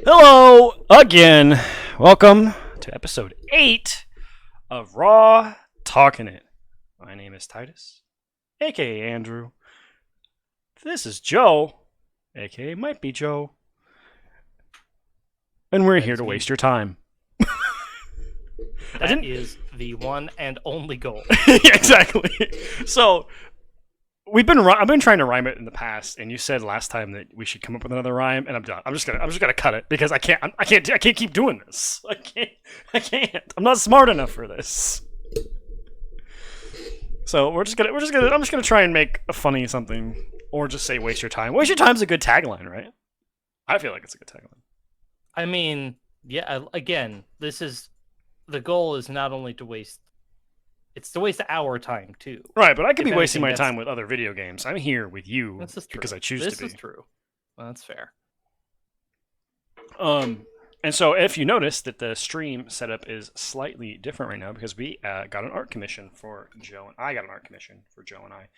Hello again. Welcome to episode 8 of Raw Talkin' It. My name is Titus, aka Andrew. This is Joe, aka Might Be Joe. And we're here to waste your time. That is the one and only goal. Yeah, exactly. So I've been trying to rhyme it in the past, and you said last time that we should come up with another rhyme, and I'm done. I'm just gonna cut it because I can't keep doing this. I can't. I'm not smart enough for this. So I'm just gonna try and make a funny something, or just say waste your time. Waste your time's a good tagline, right? I feel like it's a good tagline. I mean, yeah. Again, the goal is not only to waste. It's to waste our time too. Right, but I could be wasting my time with other video games. I'm here with you because I choose to be. This is true. Well, that's fair. And so if you notice that the stream setup is slightly different right now because we got an art commission for Joe, and I got an art commission for Joe and I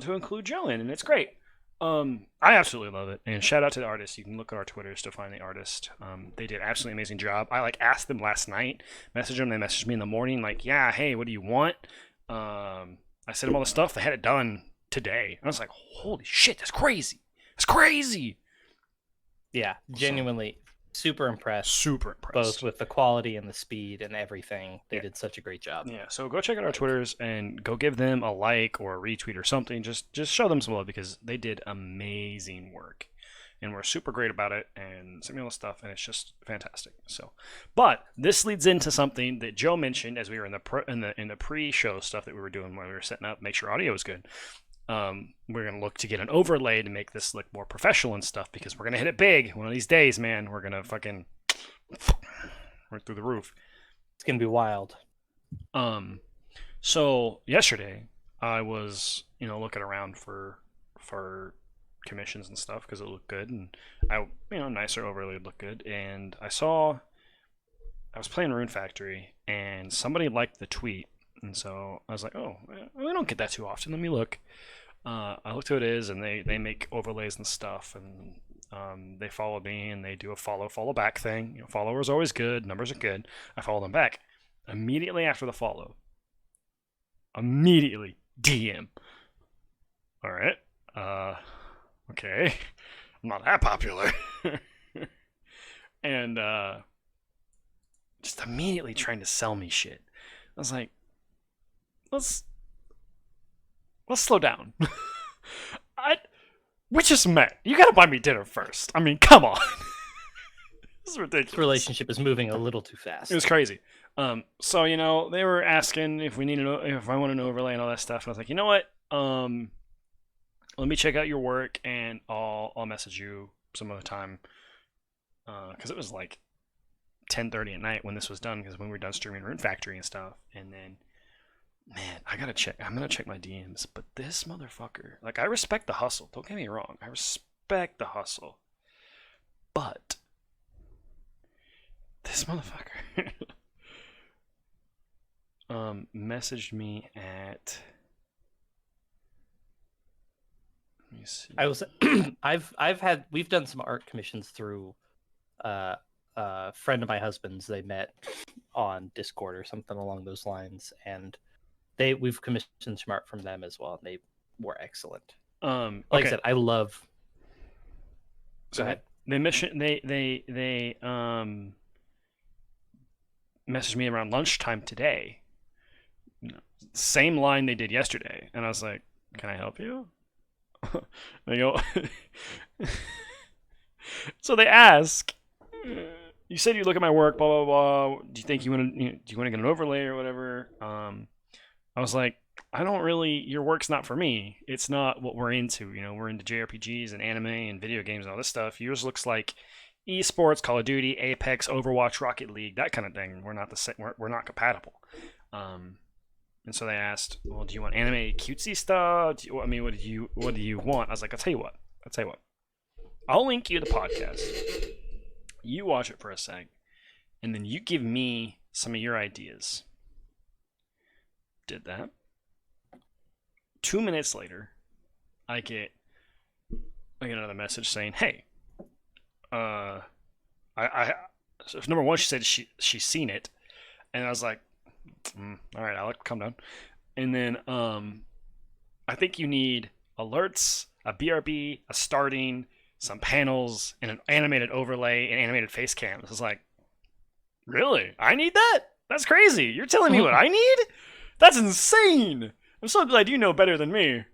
to include Joe in, and it's great. I absolutely love it, and shout out to the artist. You can look at our Twitters to find the artist. They did an absolutely amazing job. I asked them last night, messaged them. They messaged me in the morning, yeah, hey, what do you want? I sent them all the stuff. They had it done today, and I was like, holy shit, that's crazy. That's crazy. Yeah, genuinely super impressed. Both with the quality and the speed and everything. They did such a great job. Yeah, so go check out our Twitters and go give them a like or a retweet or something. Just show them some love because they did amazing work. And we're super great about it and sent me all the stuff, and it's just fantastic. So, but this leads into something that Joe mentioned as we were in the pre-show stuff that we were doing when we were setting up, make sure audio was good. We're going to look to get an overlay to make this look more professional and stuff because we're going to hit it big one of these days, man. We're going to fucking right through the roof. It's going to be wild. So yesterday I was, looking around for commissions and stuff because it looked good, and nicer overlay would look good. And I was playing Rune Factory and somebody liked the tweet. And so I was like, oh, we don't get that too often. Let me look. I looked who it is, and they make overlays and stuff, and they followed me, and they do a follow back thing. Followers are always good. Numbers are good. I follow them back. Immediately after the follow, DM. All right. Okay. I'm not that popular. And just immediately trying to sell me shit. I was like, let's slow down. We just met. You gotta buy me dinner first. I mean, come on. This is ridiculous. This relationship is moving a little too fast. It was crazy. So they were asking if I want an overlay and all that stuff. And I was like, you know what? Let me check out your work, and I'll message you some other time. Because it was like 10:30 at night when this was done. Because when we were done streaming Rune Factory and stuff, and then. Man, I'm gonna check my DMs, but this motherfucker, I respect the hustle. Don't get me wrong. I respect the hustle. But this motherfucker messaged me at, let me see. We've done some art commissions through a friend of my husband's. They met on Discord or something along those lines, and we've commissioned some art from them as well, and they were excellent. Okay. Like I said, I love. Go ahead. They messaged me around lunchtime today. Same line they did yesterday, and I was like, "Can I help you?" They go. So they ask. You said you look at my work, blah blah blah. Do you think you want to get an overlay or whatever? I was like, your work's not for me. It's not what we're into. We're into JRPGs and anime and video games and all this stuff. Yours looks like esports, Call of Duty, Apex, Overwatch, Rocket League, that kind of thing. We're not the same. We're not compatible. And so they asked, well, do you want anime cutesy stuff? What do you want? I was like, I'll tell you what. I'll link you the podcast. You watch it for a sec, and then you give me some of your ideas. Did that. 2 minutes later, I get another message saying, hey, I so number one, she said she's seen it, and I was like, all right, Alec, calm down. And then I think you need alerts, a BRB, a starting, some panels, and an animated overlay and animated face cams. It's like, really? I need that? That's crazy. You're telling me what I need? That's insane. I'm so glad you know better than me.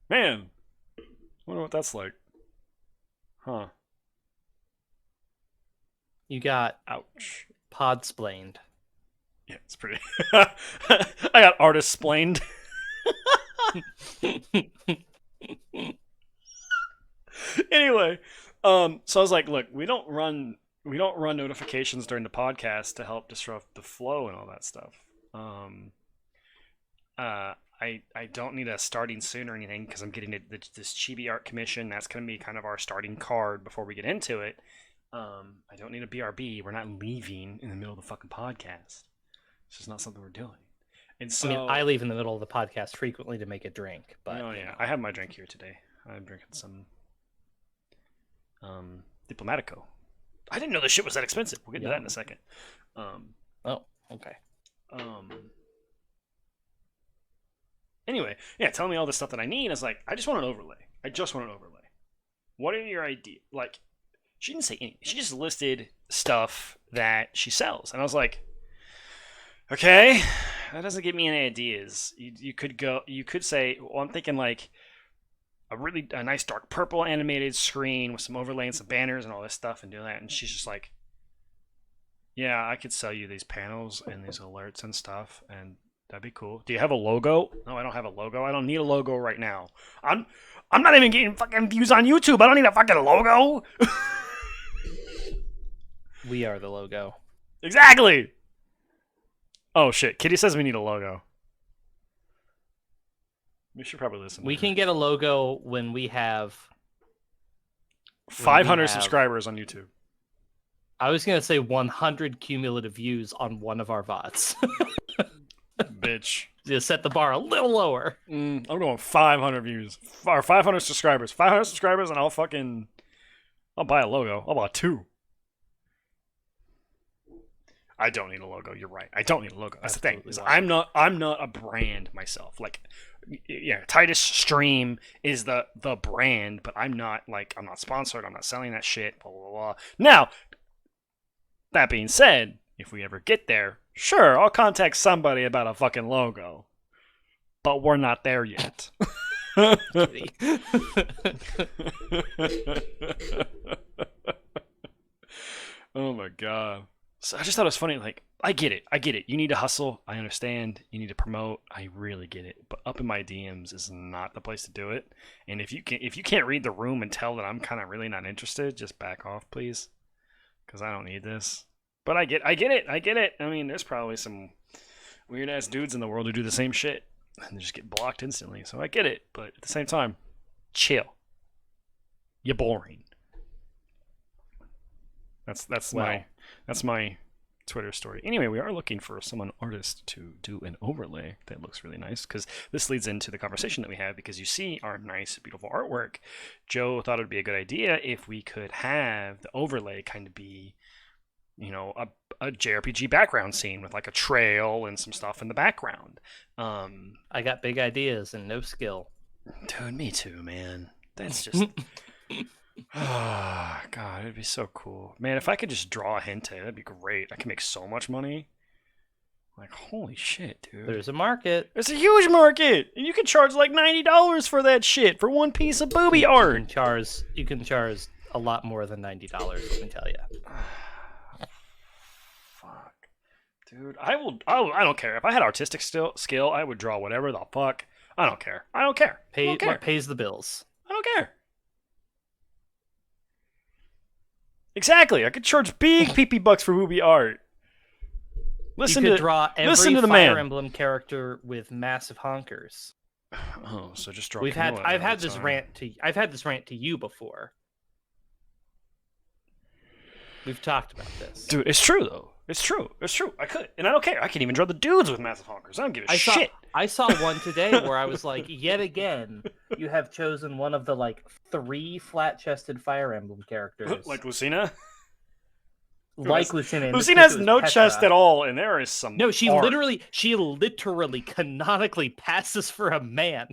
Man, I wonder what that's like. Huh. You got Ouch. pod-splained. Yeah, it's pretty. I got artist splained. Anyway, so I was like, look, we don't run notifications during the podcast to help disrupt the flow and all that stuff. I don't need a starting soon or anything because I'm getting this chibi art commission. That's going to be kind of our starting card before we get into it. I don't need a BRB. We're not leaving in the middle of the fucking podcast. It's just not something we're doing. And so, I mean, I leave in the middle of the podcast frequently to make a drink, but oh yeah, I have my drink here today. I'm drinking some Diplomatico. I didn't know this shit was that expensive. We'll get to that in a second. Oh, okay. Anyway, yeah, tell me all the stuff that I need. I was like, I just want an overlay. What are your ideas? Like, she didn't say anything. She just listed stuff that she sells, and I was like, okay, that doesn't give me any ideas. You could say, well, I'm thinking like a nice dark purple animated screen with some overlay and some banners and all this stuff and do that. And she's just like, yeah, I could sell you these panels and these alerts and stuff, and that'd be cool. Do you have a logo? No, I don't have a logo. I don't need a logo right now. I'm not even getting fucking views on YouTube. I don't need a fucking logo. We are the logo. Exactly. Oh shit, Kitty says we need a logo. We should probably listen. We can get a logo when we have 500 subscribers on YouTube. I was going to say 100 cumulative views on one of our VODs. Bitch. Just set the bar a little lower. I'm going 500 views. Or 500 subscribers. 500 subscribers and I'll buy a logo. I'll buy two. I don't need a logo. You're right. I don't need a logo. That's the thing. I'm not a brand myself. Like, yeah, Titus Stream is the brand, but I'm not sponsored. I'm not selling that shit. Blah blah blah. Now, that being said, if we ever get there, sure, I'll contact somebody about a fucking logo. But we're not there yet. Oh my god. So I just thought it was funny. Like, I get it. You need to hustle. I understand. You need to promote. I really get it. But up in my DMs is not the place to do it. And if you can't read the room and tell that I'm kind of really not interested, just back off, please, because I don't need this. But I get it. I mean, there's probably some weird ass dudes in the world who do the same shit and they just get blocked instantly. So I get it. But at the same time, chill. You're boring. That's my Twitter story. Anyway, we are looking for an artist to do an overlay that looks really nice, because this leads into the conversation that we have, because you see our nice, beautiful artwork. Joe thought it would be a good idea if we could have the overlay kind of be, a JRPG background scene with like a trail and some stuff in the background. I got big ideas and no skill. Dude, me too, man. That's just... Oh, God, it'd be so cool. Man, if I could just draw a hente, that'd be great. I could make so much money. Like, holy shit, dude. There's a market. It's a huge market! And you can charge like $90 for that shit, for one piece of booby art! You can charge a lot more than $90, let me tell you. Fuck. Dude, I don't care. If I had artistic skill, I would draw whatever the fuck. I don't care. What pays the bills? I don't care. Exactly. I could charge big PP bucks for booby art. You could draw every Fire Emblem character with massive honkers. Oh, so just draw. I've had this rant to you before. We've talked about this. Dude, it's true though. It's true. I could. And I don't care. I can even draw the dudes with massive honkers. I don't give a shit. I saw one today where I was like, yet again, you have chosen one of the 3 flat-chested Fire Emblem characters. Like Lucina? like Lucina. Lucina has no chest at all, and there is some. No, she art. literally canonically passes for a man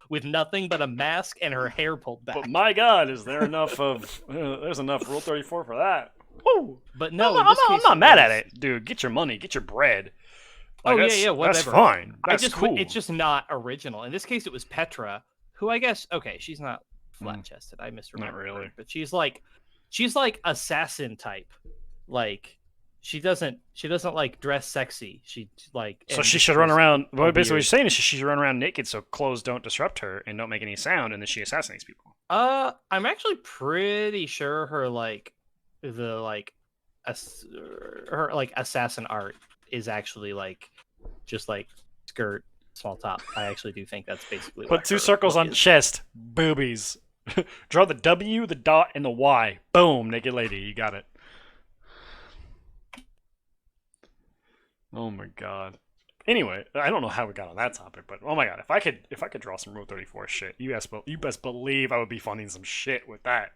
with nothing but a mask and her hair pulled back. But my God, is there enough of? There's enough Rule 34 for that. Woo! But no, I'm not mad at it, dude. Get your money, get your bread. Like, whatever. That's fine. That's cool. It's just not original. In this case, it was Petra, who I guess she's not flat chested. I misremembered. Not really. Her, but she's like assassin type. Like she doesn't like dress sexy. She like so she should run around. Well, basically, what you're saying is she should run around naked so clothes don't disrupt her and don't make any sound, and then she assassinates people. I'm actually pretty sure her her assassin art is actually like just like skirt, small top. I actually do think that's basically put two circles on chest, boobies. Draw the W, the dot, and the Y. Boom, naked lady. You got it. Oh my God. Anyway, I don't know how we got on that topic, but oh my God, if I could draw some Rule 34 shit, you best believe I would be funding some shit with that.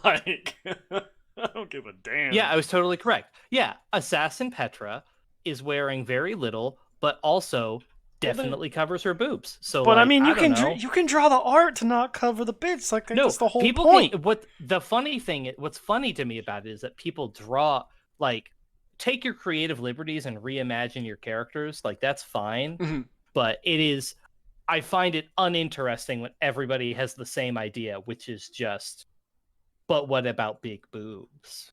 Like, I don't give a damn. Yeah, I was totally correct. Yeah, Assassin Petra is wearing very little, but also definitely covers her boobs. So, but like, I mean, you can draw the art to not cover the bits. Like, that's the whole point. What's funny to me about it is that people draw like. Take your creative liberties and reimagine your characters. Like, that's fine. But I find it uninteresting when everybody has the same idea, which is just, but what about big boobs?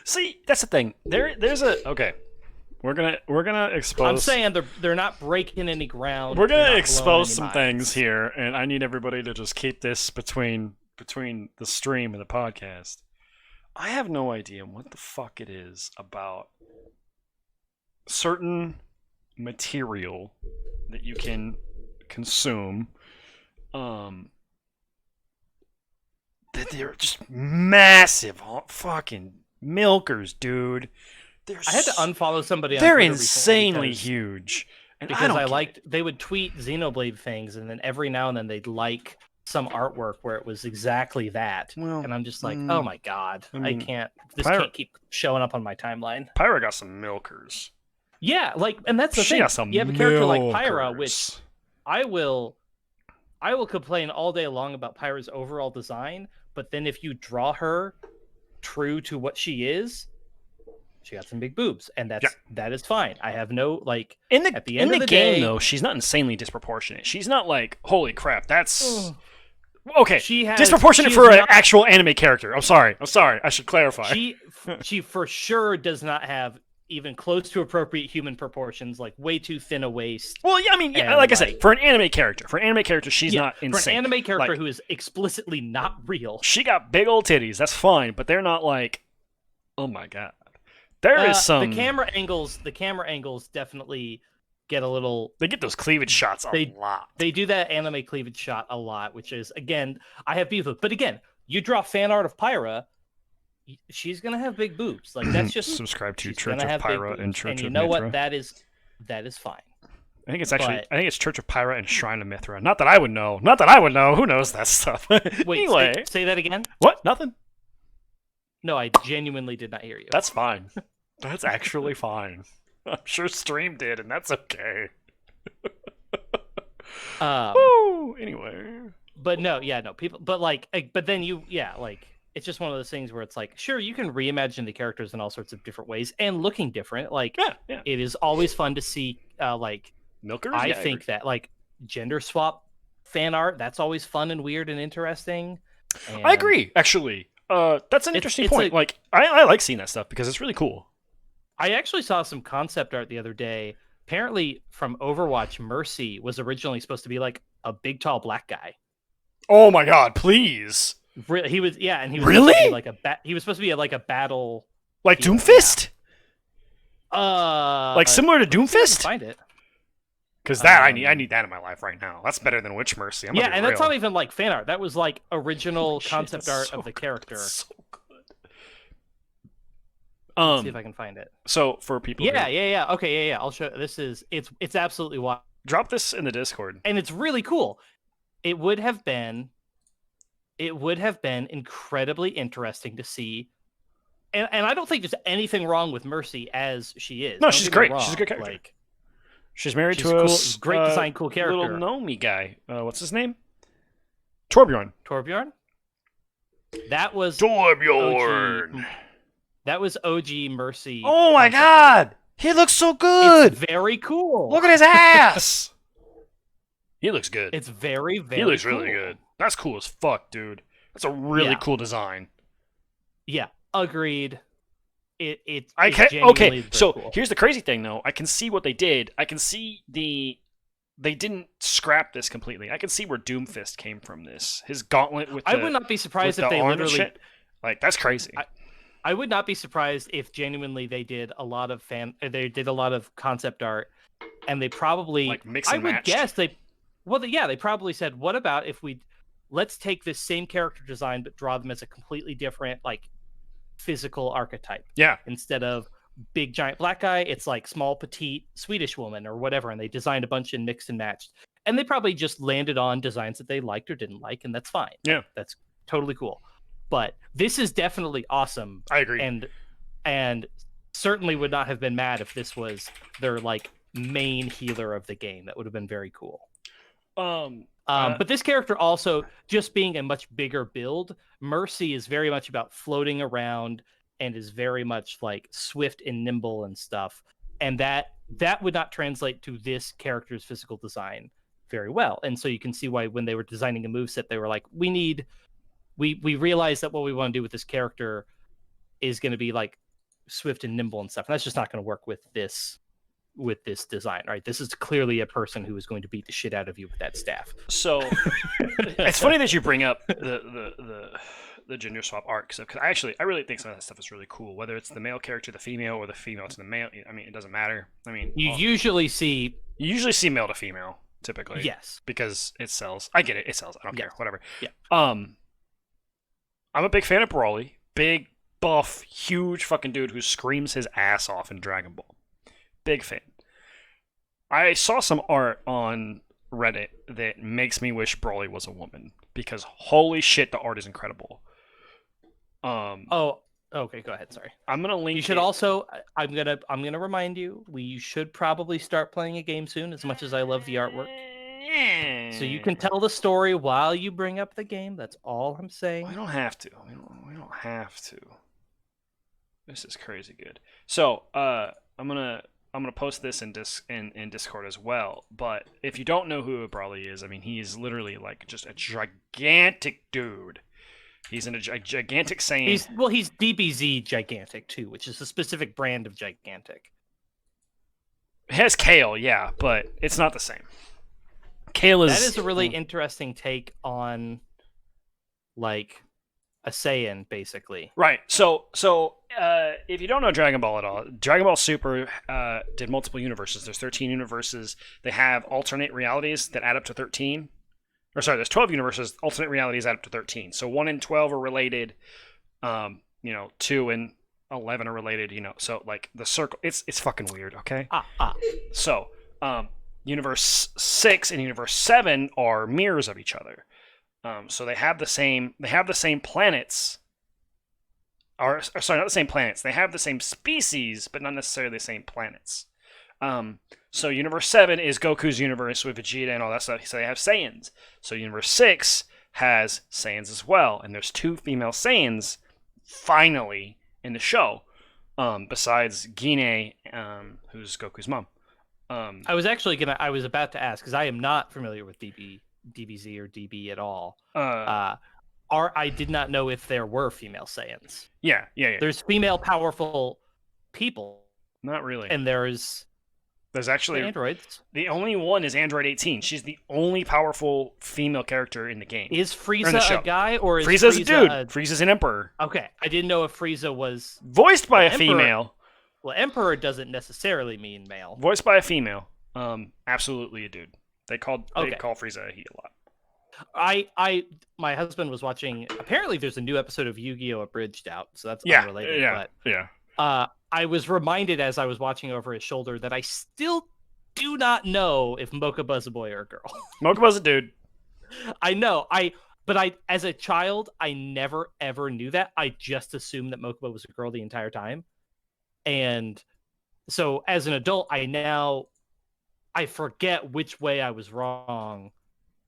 See, that's the thing. Okay. We're gonna expose. I'm saying they're not breaking any ground. We're gonna expose some things here, and I need everybody to just keep this between the stream and the podcast. I have no idea what the fuck it is about certain material that you can consume that they're just massive fucking milkers, dude. I had to unfollow somebody on Twitter. They're insanely huge. And because they would tweet Xenoblade things, and then every now and then they'd like some artwork where it was exactly that. Well, and I'm just like, oh my God, I can't. This can't keep showing up on my timeline. Pyra got some milkers. Yeah, like, and that's the thing. You have a character like Pyra, which I will complain all day long about Pyra's overall design, but then if you draw her true to what she is, she got some big boobs, and that is fine. I have no like at the end of the game though. She's not insanely disproportionate. She's not like, holy crap, that's okay. Disproportionate for an actual anime character. I'm sorry. I should clarify. She for sure does not have even close to appropriate human proportions, like way too thin a waist. Well, yeah, I mean, yeah, like I said, for an anime character, she's not insane. For an anime character who is explicitly not real. She got big old titties, that's fine, but they're not like, oh my God. There is some... The camera angles definitely get a little... They get those cleavage shots a lot. They do that anime cleavage shot a lot, which is, again, I have beef with. But again, you draw fan art of Pyra, she's gonna have big boobs. Like, that's just subscribe to Church of Pyra and Church of Mithra. And you know what? That is fine. I think it's Church of Pyra and Shrine of Mithra. Not that I would know. Who knows that stuff? Wait, anyway, say that again. What? Nothing. No, I genuinely did not hear you. That's fine. That's actually fine. I'm sure Stream did, and that's okay. Anyway. But no, people. But then it's just one of those things where it's like, sure, you can reimagine the characters in all sorts of different ways and looking different. Like, it is always fun to see, milkers. I think that like gender swap fan art, that's always fun and weird and interesting. And I agree, actually. That's an interesting point. I like seeing that stuff because it's really cool. I actually saw some concept art the other day. Apparently, from Overwatch, Mercy was originally supposed to be like a big, tall black guy. Oh my God! Please. He was, and he was really he was supposed to be like a battle, like Doomfist. Yeah. Like similar to Doomfist. Find it. Because I need that in my life right now. That's better than Witch Mercy. And that's not even like fan art. That was like original concept art of the character. So good. Let's see if I can find it. So for people, Okay, I'll show. It's absolutely wild. Drop this in the Discord, and it's really cool. It would have been incredibly interesting to see and I don't think there's anything wrong with Mercy as she is. No, Don't she's get me great. wrong. She's a good character. Like, She's married she's to cool, a great design, cool little character. gnomey guy. What's his name? Torbjorn. Torbjorn. That was Torbjorn. OG. That was OG Mercy. Oh my concept. god, he looks so good. It's very cool. Look at his ass. He looks good. It's very, very. He looks cool. really good. That's cool as fuck, dude. That's a really Yeah. cool design. Yeah, agreed. It's I can genuinely okay. very So cool. here's the crazy thing, though. I can see what they did. I can see they didn't scrap this completely. I can see where Doomfist came from. This his gauntlet with. I would not be surprised if they literally. Shit. Like that's crazy. I would not be surprised if genuinely they did a lot of they did a lot of concept art, and they probably Like mix I and would matched. guess they, well, they probably said, what about if let's take this same character design but draw them as a completely different like physical archetype. Yeah. Instead of big giant black guy, it's like small petite Swedish woman or whatever, and they designed a bunch and mixed and matched, and they probably just landed on designs that they liked or didn't like, and that's fine. Yeah. That's totally cool. But this is definitely awesome. I agree. And certainly would not have been mad if this was their like main healer of the game. That would have been very cool. But this character also just being a much bigger build, Mercy is very much about floating around and is very much like swift and nimble and stuff. And that would not translate to this character's physical design very well. And so you can see why when they were designing a moveset, they were like, we realize that what we want to do with this character is going to be like swift and nimble and stuff. And that's just not going to work with this design, right? This is clearly a person who is going to beat the shit out of you with that staff. So it's funny that you bring up the gender swap arc, because I really think some of that stuff is really cool. Whether it's the male character, the female, or the female to the male, I mean, it doesn't matter. I mean, You usually see male to female typically, yes, because it sells. I get it, it sells. I don't care, whatever. Yeah. I'm a big fan of Brawly, big buff, huge fucking dude who screams his ass off in Dragon Ball. Big fan. I saw some art on Reddit that makes me wish Broly was a woman, because holy shit, the art is incredible. Oh, okay, go ahead. Sorry. I'm gonna link. You should also. I'm gonna remind you. We should probably start playing a game soon. As much as I love the artwork, so you can tell the story while you bring up the game. That's all I'm saying. We don't have to. We don't have to. This is crazy good. So, I'm gonna post this in Discord as well. But if you don't know who Brawly is, I mean, he is literally like just a gigantic dude. He's in a gigantic Saiyan. He's DBZ gigantic too, which is a specific brand of gigantic. It has Kale, yeah, but it's not the same. Kale is... That is a really interesting take on, like, a Saiyan, basically. Right. So if you don't know Dragon Ball at all, Dragon Ball Super did multiple universes. There's 13 universes. They have alternate realities that add up to 13. Or sorry, there's 12 universes. Alternate realities add up to 13. So 1 and 12 are related. 2 and 11 are related. So like the circle. It's fucking weird. Okay. So Universe 6 and Universe 7 are mirrors of each other. So they have the same planets. Or sorry, not the same planets. They have the same species, but not necessarily the same planets. So Universe 7 is Goku's universe with Vegeta and all that stuff. So they have Saiyans. So Universe 6 has Saiyans as well. And there's 2 female Saiyans, finally, in the show. Besides Gine, who's Goku's mom. I was about to ask, because I am not familiar with DBZ or DB at all. I did not know if there were female Saiyans. Yeah. There's female powerful people. Not really. And there's actually androids. The only one is Android 18. She's the only powerful female character in the game. Is Frieza a guy, or is Frieza's a dude? Frieza's an emperor. Okay, I didn't know if Frieza was voiced by a female. Well, emperor doesn't necessarily mean male. Voiced by a female. Absolutely a dude. They call Frieza a he a lot. My husband was watching. Apparently, there's a new episode of Yu-Gi-Oh! Abridged out, so that's unrelated. Yeah. I was reminded as I was watching over his shoulder that I still do not know if Mokuba's a boy or a girl. Mokuba's a dude. I know. But as a child, I never ever knew that. I just assumed that Mokuba was a girl the entire time. And so as an adult, I forget which way I was wrong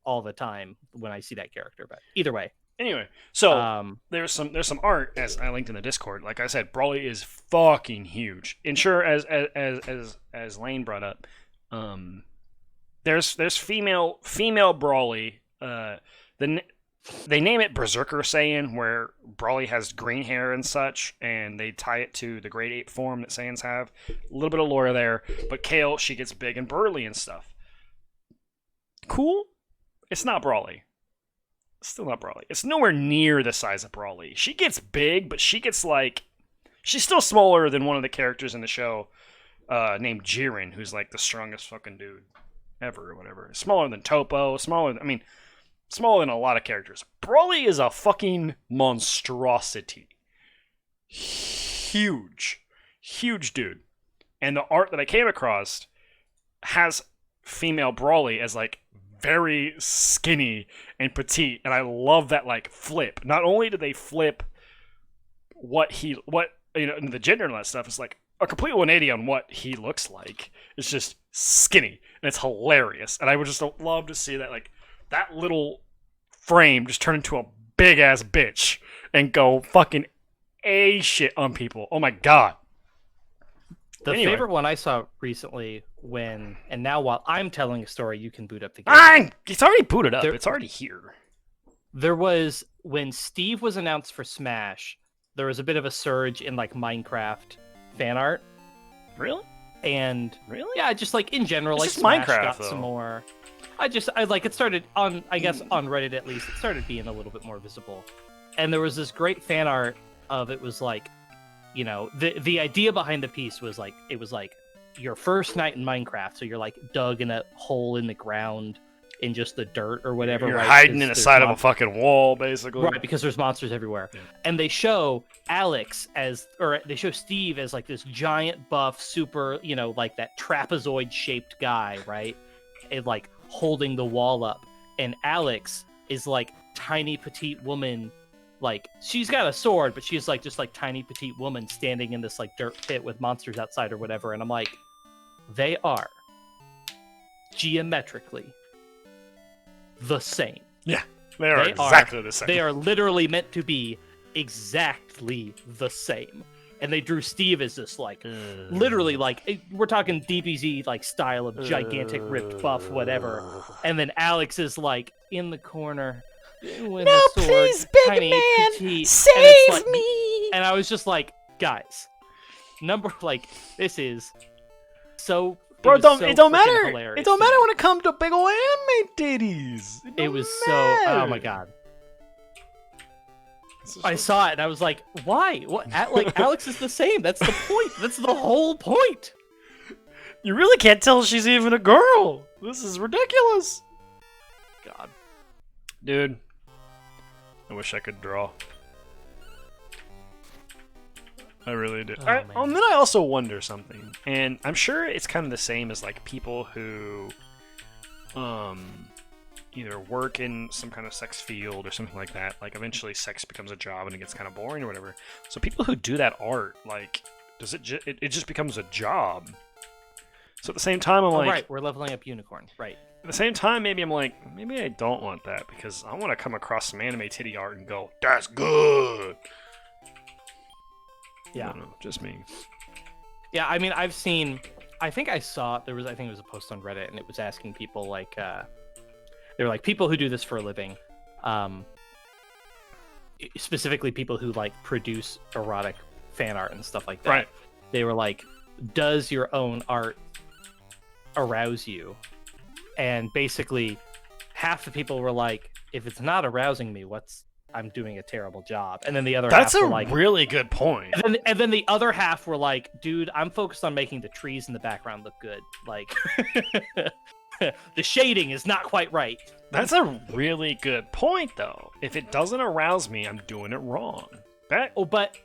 all the time when I see that character. But either way, Anyway, so um, there's some art as I linked in the Discord. Like I said, Brawly is fucking huge. And sure, as Lane brought up, there's female Brawly. They name it Berserker Saiyan, where Brawly has green hair and such, and they tie it to the Grade 8 form that Saiyans have. A little bit of lore there, but Kale, she gets big and burly and stuff. Cool. It's not Brawly. Still not Brawly. It's nowhere near the size of Brawly. She gets big, but she gets like... She's still smaller than one of the characters in the show named Jiren, who's like the strongest fucking dude ever or whatever. Smaller than Topo, smaller than a lot of characters. Brawly is a fucking monstrosity. Huge. Huge dude. And the art that I came across has female Brawly as like very skinny and petite, and I love that like flip. Not only do they flip the gender and all that stuff, is like a complete 180 on what he looks like. It's just skinny and it's hilarious, and I would just love to see that, like, that little frame just turn into a big ass bitch and go fucking a shit on people. Oh my god. the Anyway. favorite one I saw recently and now while I'm telling a story, you can boot up the game. It's already booted up. There- It's already here. There was, when Steve was announced for Smash, there was a bit of a surge in like Minecraft fan art. Really? And Really? yeah, just like in general, It's like just Smash Minecraft, got though. some more. I like, it started on, I guess on Reddit at least, it started being a little bit more visible. And there was this great fan art of, it was like, you know, the idea behind the piece was like, it was like your first night in Minecraft, so you're like dug in a hole in the ground in just the dirt or whatever. You're right? hiding in the There's side of a fucking wall, basically. Right, because there's monsters everywhere. Yeah. And they show they show Steve as like this giant buff, super, you know, like that trapezoid shaped guy, right? And like holding the wall up. And Alex is like tiny petite woman, like she's got a sword, but she's like just like tiny petite woman standing in this like dirt pit with monsters outside or whatever. And I'm like, they are geometrically the same. They are exactly the same. They are literally meant to be exactly the same. And they drew Steve as this like literally like we're talking DBZ like style of gigantic ripped buff whatever. And then Alex is like in the corner with a sword, please, big tiny, man, petite, save and it's like, me! And I was just like, guys, this is so. Bro, it don't matter. Hilarious It don't to matter me. when it comes to big ol' anime titties. It was so. Oh my god. I saw it and I was like, why? What? Like, Alex is the same. That's the point. That's the whole point. You really can't tell she's even a girl. This is ridiculous. God. Dude. I wish I could draw. I really do. Oh, man. And then I also wonder something. And I'm sure it's kind of the same as like people who either work in some kind of sex field or something like that. Like eventually sex becomes a job and it gets kind of boring or whatever. So people who do that art, like, does it just becomes a job. So at the same time, I'm like, right, we're leveling up Unicorn. Right. at the same time, maybe I'm like, maybe I don't want that because I want to come across some anime titty art and go, that's good. Yeah. I don't know, just me. Yeah, I mean, I think it was a post on Reddit and it was asking people like, they were like, people who do this for a living, specifically people who like produce erotic fan art and stuff like that. Right. They were like, does your own art arouse you? And basically half the people were like, if it's not arousing me, I'm doing a terrible job. And then the other That's half a were like, really good point. and then the other half were like, dude, I'm focused on making the trees in the background look good. Like, the shading is not quite right. That's a really good point, though. If it doesn't arouse me, I'm doing it wrong. Oh, but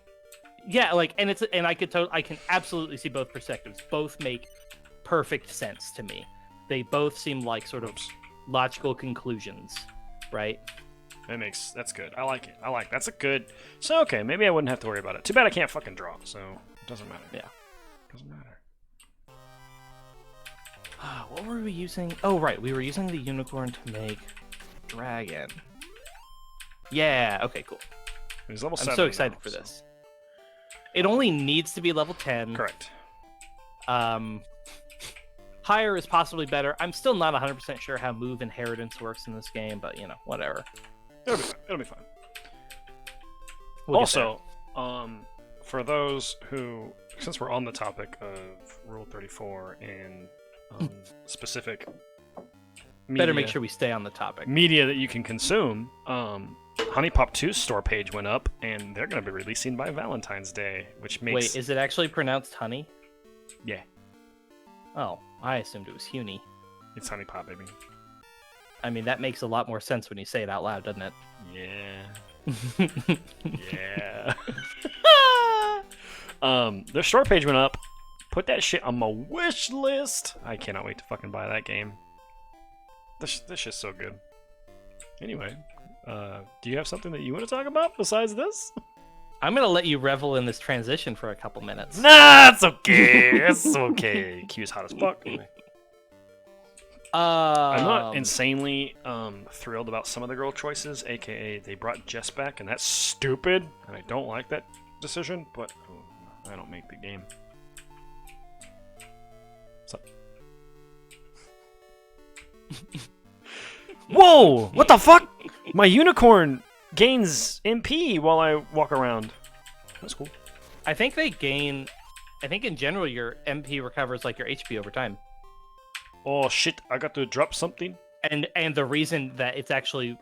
yeah, like, and I can absolutely see both perspectives. Both make perfect sense to me. They both seem like sort of logical conclusions, right? That's good. I like it. That's a good. So okay, maybe I wouldn't have to worry about it. Too bad I can't fucking draw, so it doesn't matter. Yeah. Doesn't matter. What were we using? Oh, right. We were using the unicorn to make dragon. Yeah. Okay, cool. He's level I'm 7 so excited now, for so- this. It only needs to be level 10. Correct. Higher is possibly better. I'm still not 100% sure how move inheritance works in this game, but, whatever. It'll be fine. We'll get Also, for those who, since we're on the topic of Rule 34 and specific media, better make sure we stay on the topic. media that you can consume, Honey Pop 2's store page went up, and they're going to be releasing by Valentine's Day, which makes... Wait, is it actually pronounced honey? Yeah, Oh, I assumed it was Huni. it's Honey Pop, baby. I mean, that makes a lot more sense when you say it out loud, doesn't it? Yeah. Yeah. Their store page went up. Put that shit on my wish list. I cannot wait to fucking buy that game. This shit's so good. Anyway, do you have something that you want to talk about besides this? I'm going to let you revel in this transition for a couple minutes. Nah, it's okay. It's okay. Q's hot as fuck. I'm not insanely thrilled about some of the girl choices, aka they brought Jess back, and that's stupid, and I don't like that decision, but I don't make the game. What's up? Whoa! What the fuck? My unicorn gains MP while I walk around. That's cool. I think in general your MP recovers like your HP over time. Oh shit, I got to drop something. And the reason that it's actually...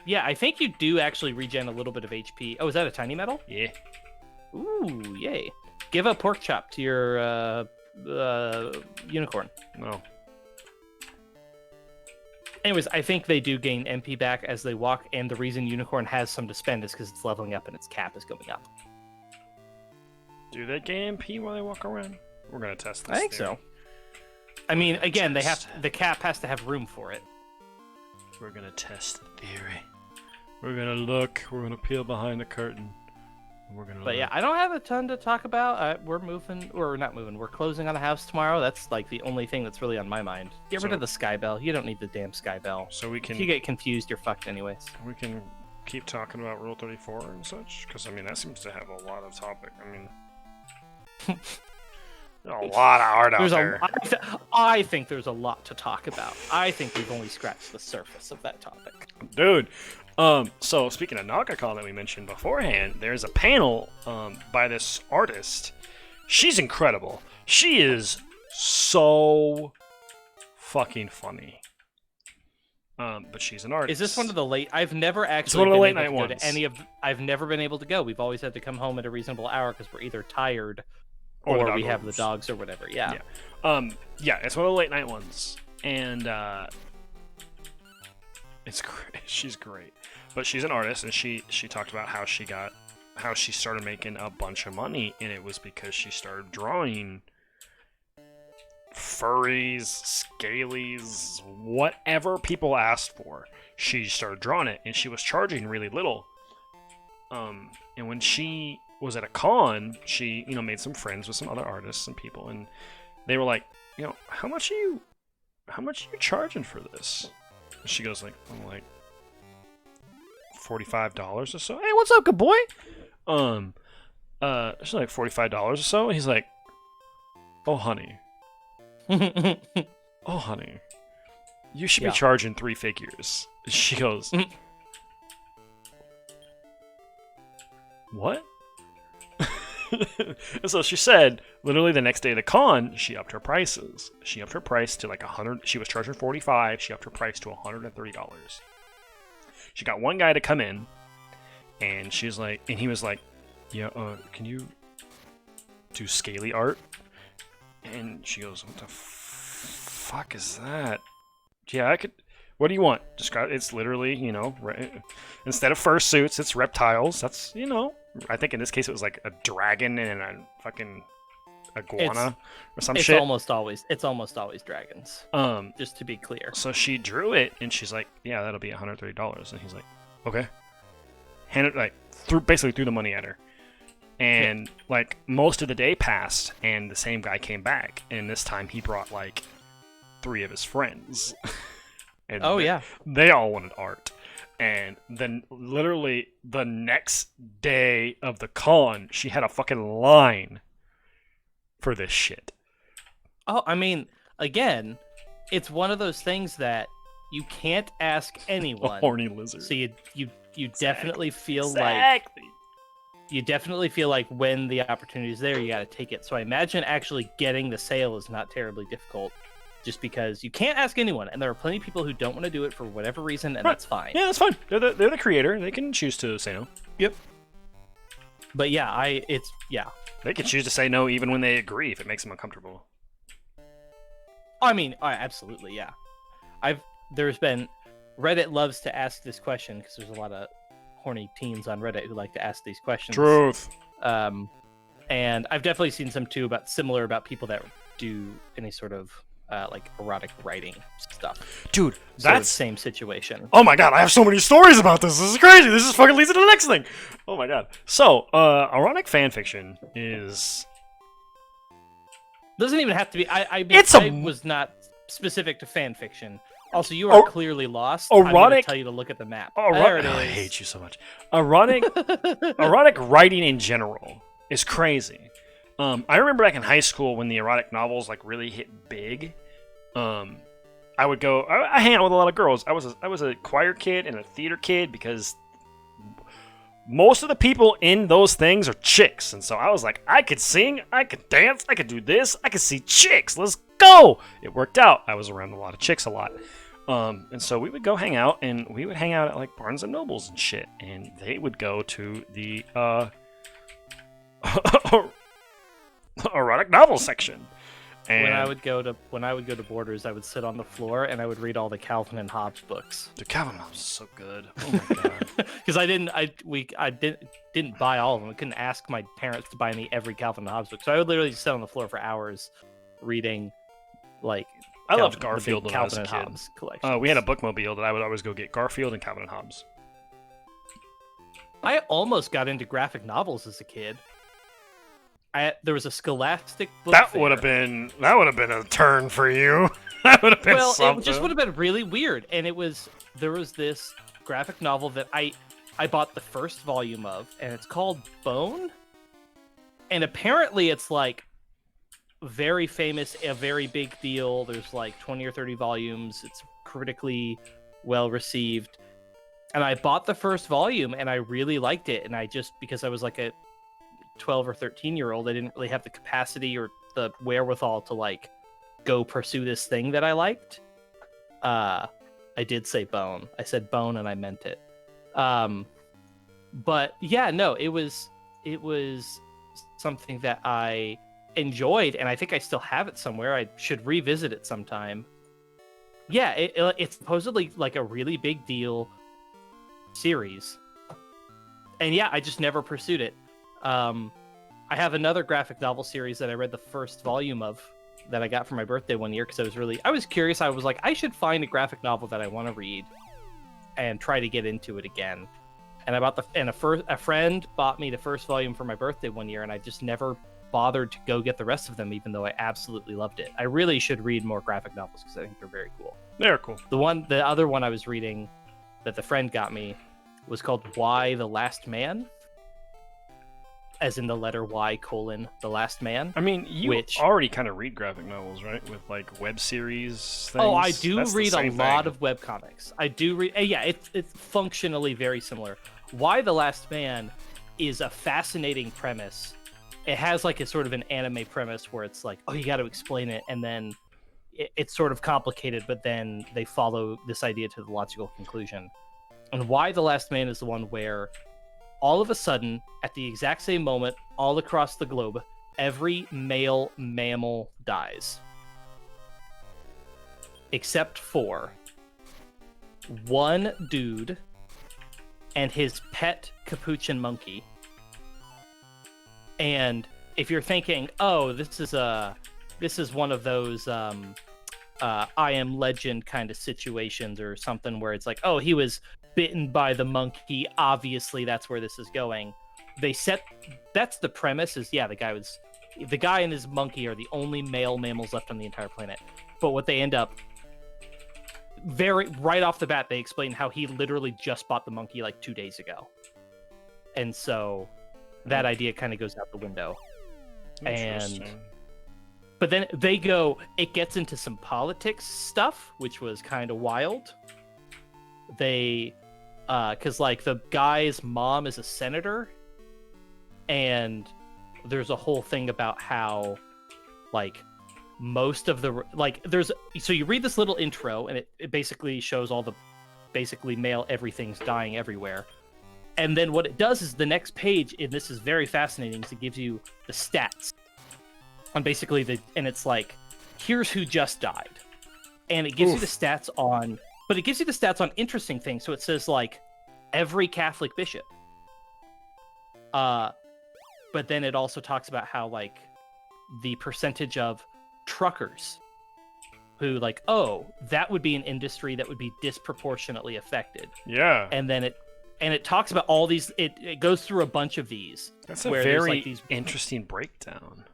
Yeah, I think you do actually regen a little bit of HP. Oh, is that a tiny metal? Yeah. Ooh, yay. Give a pork chop to your unicorn. No. Anyways, I think they do gain MP back as they walk, and the reason unicorn has some to spend is because it's leveling up and its cap is going up. Do they gain MP while they walk around? We're gonna test this. I think theory. so. I mean, again, the cap has to have room for it. We're gonna test the theory. We're gonna look. We're gonna peel behind the curtain. We're gonna. But yeah, I don't have a ton to talk about. We're moving, or we're not moving. We're closing on the house tomorrow. That's like the only thing that's really on my mind. Get rid of the sky bell. You don't need the damn sky bell. So we can. If you get confused, you're fucked anyways. We can keep talking about Rule 34 and such, because I mean that seems to have a lot of topic. I mean, a lot of art out there. I think there's a lot to talk about. I think we've only scratched the surface of that topic. Dude. So speaking of NagaCon that we mentioned beforehand, there's a panel by this artist. She's incredible. She is so fucking funny. But she's an artist. Is this one of the late? I've never actually. It's one of the been late able night to go ones. to any of. I've never been able to go. We've always had to come home at a reasonable hour because we're either tired Or the or dog we have the owners. dogs or whatever. Yeah. Yeah, it's one of the late night ones, and it's great. She's great, but she's an artist, and she talked about how she started making a bunch of money, and it was because she started drawing furries, scalies, whatever people asked for. She started drawing it, and she was charging really little. And when she was at a con, she made some friends with some other artists and people, and they were like, how much are you charging for this? And she goes like, I'm like $45 or so. Hey, what's up, good boy? She's like $45 or so. And he's like, oh honey, you should be charging 3 figures. She goes, what? And so she said, literally the next day of the con, she upped her prices. She upped her price to like 100. She was charging 45. She upped her price to $130. She got one guy to come in, and he was like, yeah, can you do scaly art? And she goes, what the fuck is that? Yeah, I could. What do you want? Describe. It's literally, instead of fursuits, it's reptiles. That's, I think in this case it was like a dragon and a fucking iguana or some It's shit. almost always dragons. Just to be clear. So she drew it, and she's like, "Yeah, that'll be $130." And he's like, "Okay." Handed basically threw the money at her, and like most of the day passed, and the same guy came back, and this time he brought like 3 of his friends, and they all wanted art. And then literally the next day of the con, she had a fucking line for this shit. Oh, I mean, again, it's one of those things that you can't ask anyone. A horny lizard. So you definitely feel exactly. like when the opportunity is there, you got to take it. So I imagine actually getting the sale is not terribly difficult, just because you can't ask anyone, and there are plenty of people who don't want to do it for whatever reason, and that's fine. Yeah, that's fine. They're the creator. They can choose to say no. Yep. But yeah, They can choose to say no even when they agree if it makes them uncomfortable. I mean, absolutely, yeah. There's been Reddit loves to ask this question because there's a lot of horny teens on Reddit who like to ask these questions. Truth. And I've definitely seen some too about people that do any sort of like erotic writing stuff. Dude, so that's the same situation. Oh my god, I have so many stories about this. This is crazy. This is fucking leads to the next thing. Oh my god. So, erotic fan fiction is doesn't even have to be. I was not specific to fan fiction. Also, you are clearly lost. I'm going to tell you to look at the map. There it is. I hate you so much. Erotic writing in general is crazy. I remember back in high school when the erotic novels like really hit big. I would go. I hang out with a lot of girls. I was a choir kid and a theater kid because most of the people in those things are chicks, and so I was like, I could sing, I could dance, I could do this, I could see chicks. Let's go. It worked out. I was around a lot of chicks a lot. And so we would go hang out, and we would hang out at like Barnes and Nobles and shit, and they would go to the erotic novel section. And when I would go to Borders, I would sit on the floor and I would read all the Calvin and Hobbes books. The Calvin and Hobbes is so good. Oh my god. Because I didn't buy all of them. I couldn't ask my parents to buy me every Calvin and Hobbes book, so I would literally just sit on the floor for hours reading like. I loved Garfield when I was a Calvin and Hobbes kid. We had a bookmobile that I would always go get Garfield and Calvin and Hobbes. I almost got into graphic novels as a kid. There was a Scholastic book that fair. would have been a turn for you. That would have been something. It just would have been really weird. And there was this graphic novel that I bought the first volume of, and it's called Bone. And apparently it's like very famous, a very big deal. There's like 20 or 30 volumes. It's critically well received. And I bought the first volume and I really liked it. And because I was like a 12 or 13-year-old, I didn't really have the capacity or the wherewithal to like go pursue this thing that I liked. I did say bone. I said bone and I meant it. But yeah, no, it was something that I enjoyed, and I think I still have it somewhere. I should revisit it sometime. Yeah, it's supposedly like a really big deal series. And yeah, I just never pursued it. I have another graphic novel series that I read the first volume of that I got for my birthday one year because I was curious. I was like, I should find a graphic novel that I want to read and try to get into it again. And a friend bought me the first volume for my birthday one year, and I just never bothered to go get the rest of them, even though I absolutely loved it. I really should read more graphic novels because I think they're very cool. They're cool. The other one I was reading that the friend got me was called Why the Last Man, as in the letter Y : the last man. I mean, you already kind of read graphic novels, right? With like web series things. Oh, I do read a lot of webcomics. I do read. Yeah, it's functionally very similar. Why the Last Man is a fascinating premise. It has like a sort of an anime premise where it's like, oh, you got to explain it, and then it's sort of complicated, but then they follow this idea to the logical conclusion. And Why the Last Man is the one where all of a sudden, at the exact same moment, all across the globe, every male mammal dies. Except for one dude and his pet capuchin monkey. And if you're thinking, oh, this is one of those I Am Legend kind of situations or something where it's like, oh, he was bitten by the monkey. Obviously, that's where this is going. That's the premise. Is yeah, the guy and his monkey are the only male mammals left on the entire planet. But what they end up right off the bat, they explain how he literally just bought the monkey like 2 days ago, and so that idea kind of goes out the window. But then it gets into some politics stuff, which was kind of wild. Because like the guy's mom is a senator, and there's a whole thing about how like most of the so you read this little intro, and it basically shows all the basically male everything's dying everywhere. And then what it does is the next page, and this is very fascinating, is it gives you the stats on basically and it's like, here's who just died. And it gives you the stats on, but it gives you the stats on interesting things. So it says like every Catholic bishop. But then it also talks about how like the percentage of truckers who like, oh, that would be an industry that would be disproportionately affected. Yeah. And then it talks about all these, it goes through a bunch of these. That's a very interesting breakdown.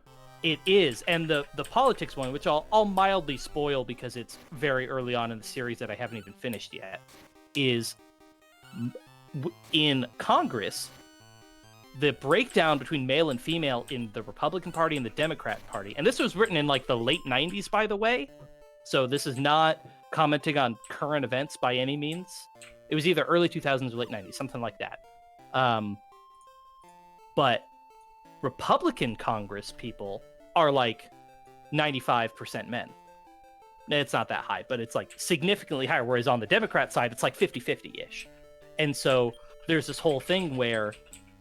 It is, and the politics one, which I'll mildly spoil because it's very early on in the series that I haven't even finished yet, is in Congress, the breakdown between male and female in the Republican Party and the Democrat Party, and this was written in like the late 90s, by the way, so this is not commenting on current events by any means. It was either early 2000s or late 90s, something like that. But Republican Congress people are like 95% men. It's not that high, but it's like significantly higher, whereas on the Democrat side, it's like 50-50-ish. And so there's this whole thing where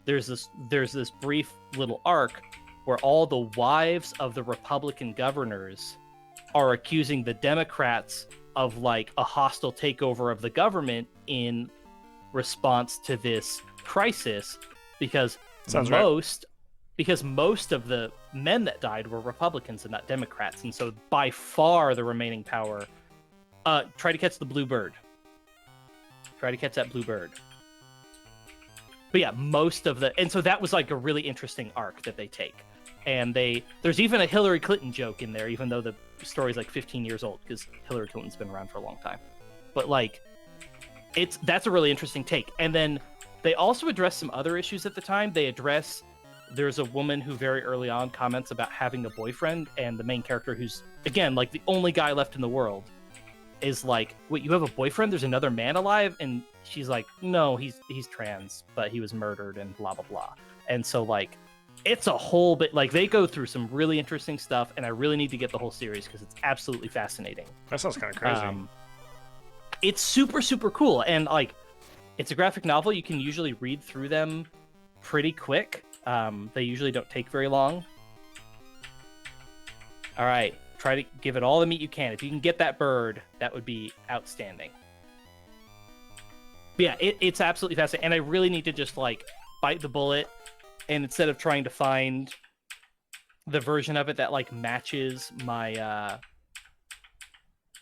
there's this brief little arc where all the wives of the Republican governors are accusing the Democrats of like a hostile takeover of the government in response to this crisis, because most of the men that died were Republicans and not Democrats, and so by far the remaining power. Try to catch the blue bird. Try to catch that blue bird. But yeah, and so that was like a really interesting arc that they take. And there's even a Hillary Clinton joke in there, even though the story's like 15 years old, because Hillary Clinton's been around for a long time. But like, that's a really interesting take. And then they also address some other issues at the time. There's a woman who very early on comments about having a boyfriend, and the main character, who's again like the only guy left in the world, is like, wait, you have a boyfriend? There's another man alive? And she's like, no, he's trans, but he was murdered and blah blah blah. And so like, it's a whole bit, like they go through some really interesting stuff, and I really need to get the whole series because it's absolutely fascinating. That sounds kind of crazy. It's super super cool, and like, it's a graphic novel. You can usually read through them pretty quick. They usually don't take very long. All right, try to give it all the meat you can. If you can get that bird, that would be outstanding. But yeah, it's absolutely fascinating, and I really need to just like bite the bullet, and instead of trying to find the version of it that like matches my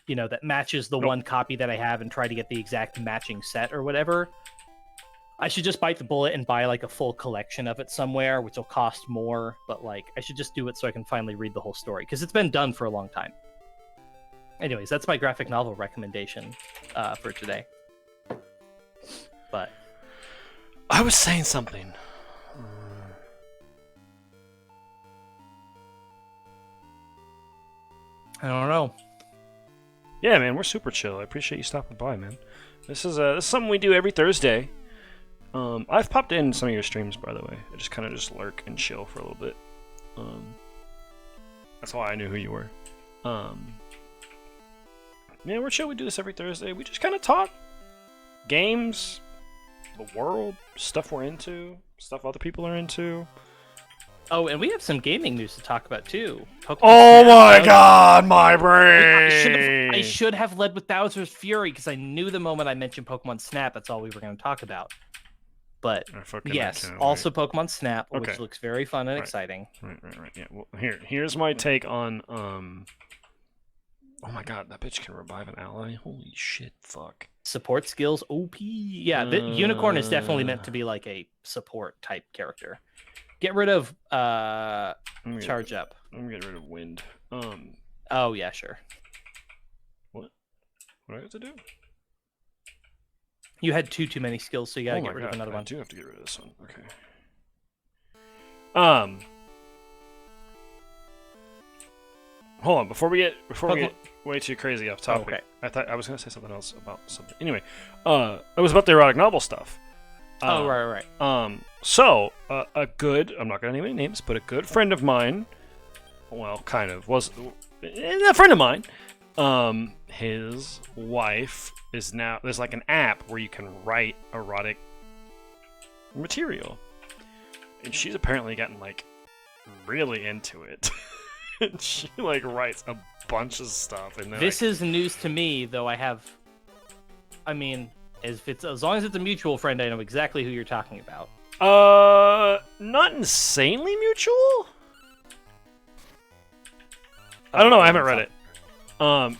that matches the one copy that I have, and try to get the exact matching set or whatever, I should just bite the bullet and buy like a full collection of it somewhere, which will cost more, but like I should just do it so I can finally read the whole story, because it's been done for a long time. Anyways, that's my graphic novel recommendation for today. But I was saying something. I don't know. Yeah, man, we're super chill. I appreciate you stopping by, man. This is something we do every Thursday. I've popped in some of your streams, by the way. I just kind of just lurk and chill for a little bit. That's why I knew who you were. Yeah, we're chill. We do this every Thursday. We just kind of talk games, the world, stuff we're into, stuff other people are into. Oh, and we have some gaming news to talk about too. Oh my god, my brain! I should have led with Bowser's Fury, because I knew the moment I mentioned Pokemon Snap, that's all we were going to talk about. But I fucking yes, can't also wait. Pokemon Snap, Okay. which looks very fun and Right. exciting. Right. Yeah. Well, here's my take on Oh my god, that bitch can revive an ally. Holy shit! Fuck. Support skills, OP. Yeah, the Unicorn is definitely meant to be like a support type character. Get rid of Charge Up. I'm getting rid of Wind. Oh yeah, sure. What? What do I have to do? You had too many skills, so you gotta Oh my get rid of god, another I one. do have to get rid of this one. Okay. Hold on, before we get way too crazy off topic. Okay. I thought I was gonna say something else about something. Anyway, it was about the erotic novel stuff. Oh right. So a good, I'm not gonna name any names, but a good friend of mine, well, kind of was a friend of mine. His wife is now, there's like an app where you can write erotic material, and she's apparently gotten like really into it. And she like writes a bunch of stuff, and this is news to me, though. I mean, as long as it's a mutual friend, I know exactly who you're talking about. Not insanely mutual. I don't know. I haven't read it.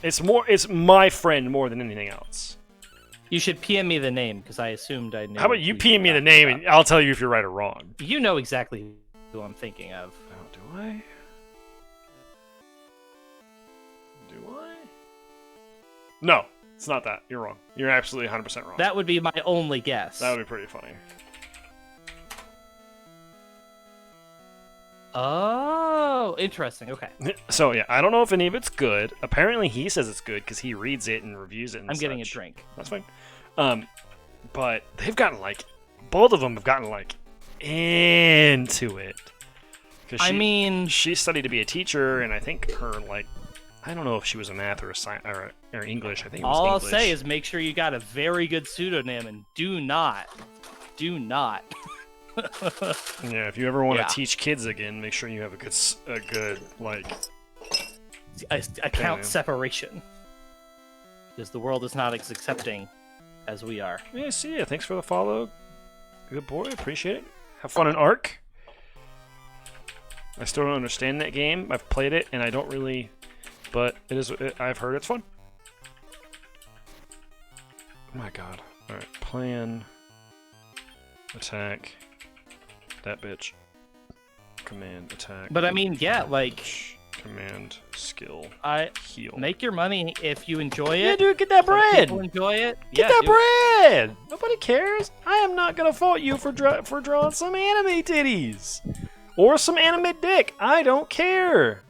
It's my friend more than anything else. You should PM me the name, because I assumed I knew. How about you PM me the name, and I'll tell you if you're right or wrong. You know exactly who I'm thinking of. Oh, do I? No, it's not that. You're wrong. You're absolutely 100% wrong. That would be my only guess. That would be pretty funny. Oh, interesting. Okay. So, yeah, I don't know if any of it's good. Apparently, he says it's good because he reads it and reviews it and I'm such. getting a drink. That's fine. But they've gotten, like, both of them have gotten, like, into it. I mean, she studied to be a teacher, and I think her, like, I don't know if she was a math or a science or English. I think it was all English. I'll say is make sure you got a very good pseudonym, and do not. Yeah, if you ever want to teach kids again, make sure you have a good like account separation, because the world is not as accepting as we are. Yeah, see ya. Thanks for the follow. Good boy, appreciate it. Have fun in Ark. I still don't understand that game. I've played it and I don't really, but I've heard it's fun. Oh my god. All right, plan, attack. That bitch. Command, attack. But I mean, yeah, like command, skill, heal. Make your money if you enjoy it. Yeah, dude, get that bread. People enjoy it. Get that bread. Nobody cares. I am not gonna fault you for drawing some anime titties or some anime dick. I don't care.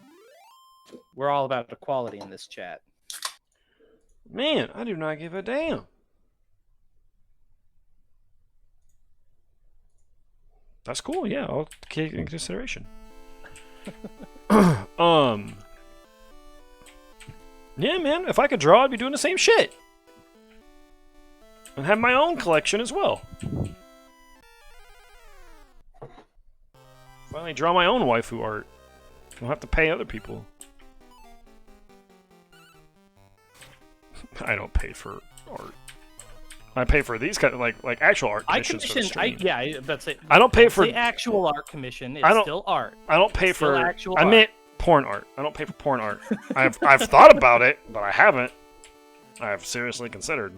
We're all about equality in this chat. Man, I do not give a damn. That's cool. Yeah, I'll take it in consideration. Yeah, man. If I could draw, I'd be doing the same shit, and have my own collection as well. Finally, draw my own waifu art. Don't have to pay other people. I don't pay for art. I pay for these kind of like actual art commissions for the stream. That's it. I don't pay for the actual art commission. It's still art. I don't pay for actual I meant porn art. I don't pay for porn art. I've thought about it, but I haven't. I've seriously considered.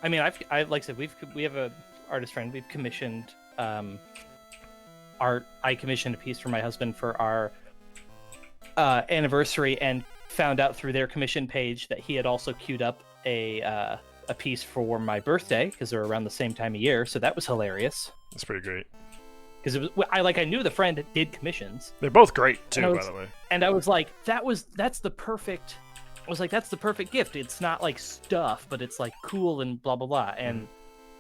I mean, I like I said, we have a artist friend. We've commissioned art. I commissioned a piece for my husband for our anniversary, and found out through their commission page that he had also queued up a piece for my birthday, because they're around the same time of year. So that was hilarious. That's pretty great. Because it was I knew the friend that did commissions. They're both great too, by the way. And I was like, that's the perfect. I was like, that's the perfect gift. It's not like stuff, but it's like cool and blah blah blah. And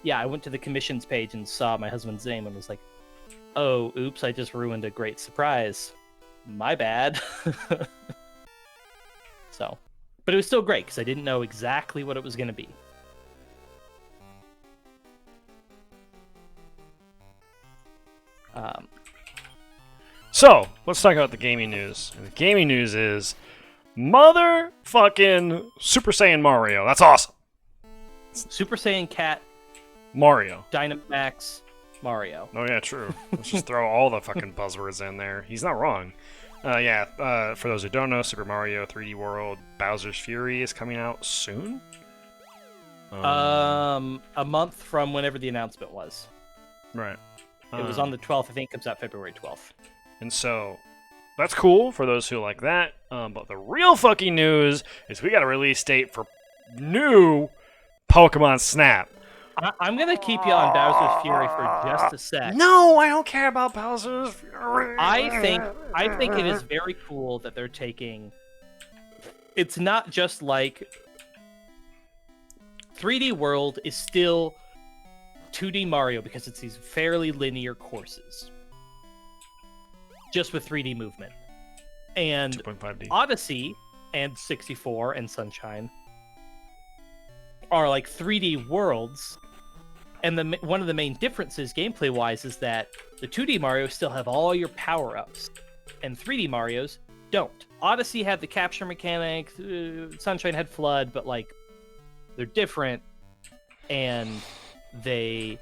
yeah, I went to the commissions page and saw my husband's name and was like, oh, oops, I just ruined a great surprise. My bad. So, but it was still great because I didn't know exactly what it was going to be. So, let's talk about the gaming news. And the gaming news is motherfucking Super Saiyan Mario. That's awesome. Super Saiyan Cat Mario. Dynamax, Mario. Oh yeah, true. Let's just throw all the fucking buzzwords in there. He's not wrong. For those who don't know, Super Mario 3D World Bowser's Fury is coming out soon. A month from whenever the announcement was. Right. It was on the 12th. I think it comes out February 12th. And so that's cool for those who like that. But the real fucking news is we got a release date for new Pokemon Snap. I'm gonna keep you on Bowser's Fury for just a sec. No, I don't care about Bowser's Fury. I think it is very cool that they're taking. It's not just like 3D World is still 2D Mario because it's these fairly linear courses, just with 3D movement. And 2.5D. Odyssey and 64 and Sunshine are like 3D worlds. And one of the main differences gameplay-wise is that the 2D Mario still have all your power-ups, and 3D Marios don't. Odyssey had the capture mechanic, Sunshine had Flood, but like they're different, and there's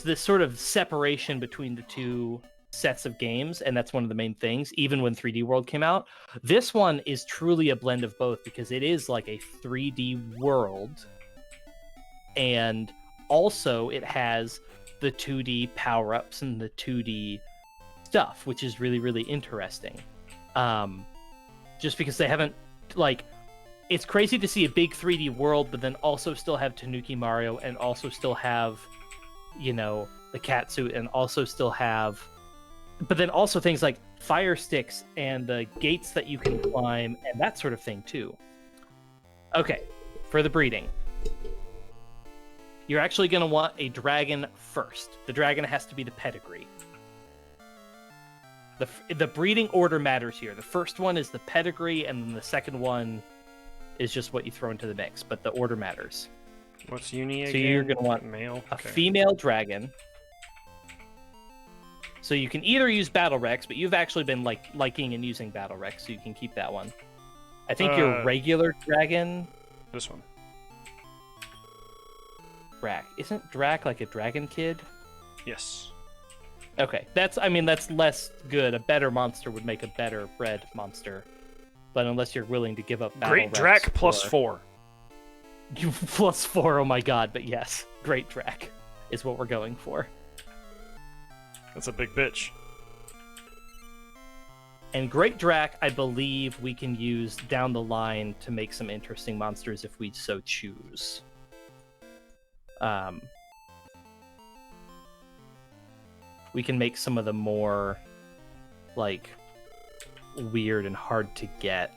this sort of separation between the two sets of games, and that's one of the main things. Even when 3D World came out, this one is truly a blend of both because it is like a 3D world, and also it has the 2D power-ups and the 2D stuff, which is really, really interesting. Just because they haven't, like, it's crazy to see a big 3D world, but then also still have Tanuki Mario, and also still have, you know, the cat suit, and also still have, but then also things like fire sticks and the gates that you can climb and that sort of thing too. Okay, for the breeding. You're actually going to want a dragon first. The dragon has to be the pedigree. The breeding order matters here. The first one is the pedigree, and then the second one is just what you throw into the mix, but the order matters. What's uni again? So you're going to want male? a female dragon. So you can either use Battle Rex, but you've actually been liking and using Battle Rex, so you can keep that one. I think your regular dragon... This one. Drac. Isn't Drac like a dragon kid? Yes. Okay, that's less good. A better monster would make a better bred monster. But unless you're willing to give up Battle Great Rex Drac plus 4. You plus 4, oh my god, but yes. Great Drac is what we're going for. That's a big bitch. And Great Drac, I believe we can use down the line to make some interesting monsters if we so choose. We can make some of the more, like, weird and hard to get.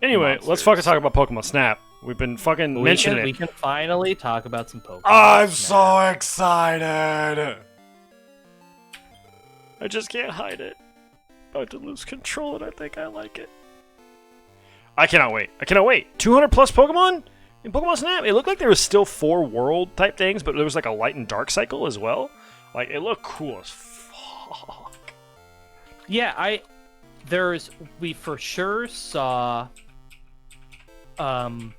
Anyway, monsters. let's fucking talk about Pokemon Snap. We've been fucking mentioning We it. can finally talk about some Pokemon I'm Snap. so excited! I just can't hide it. About to lose control, and I think I like it. I cannot wait. 200 plus Pokemon in Pokemon Snap. It looked like there was still 4 world type things, but there was like a light and dark cycle as well. Like, it looked cool as fuck. Yeah, we for sure saw, I'm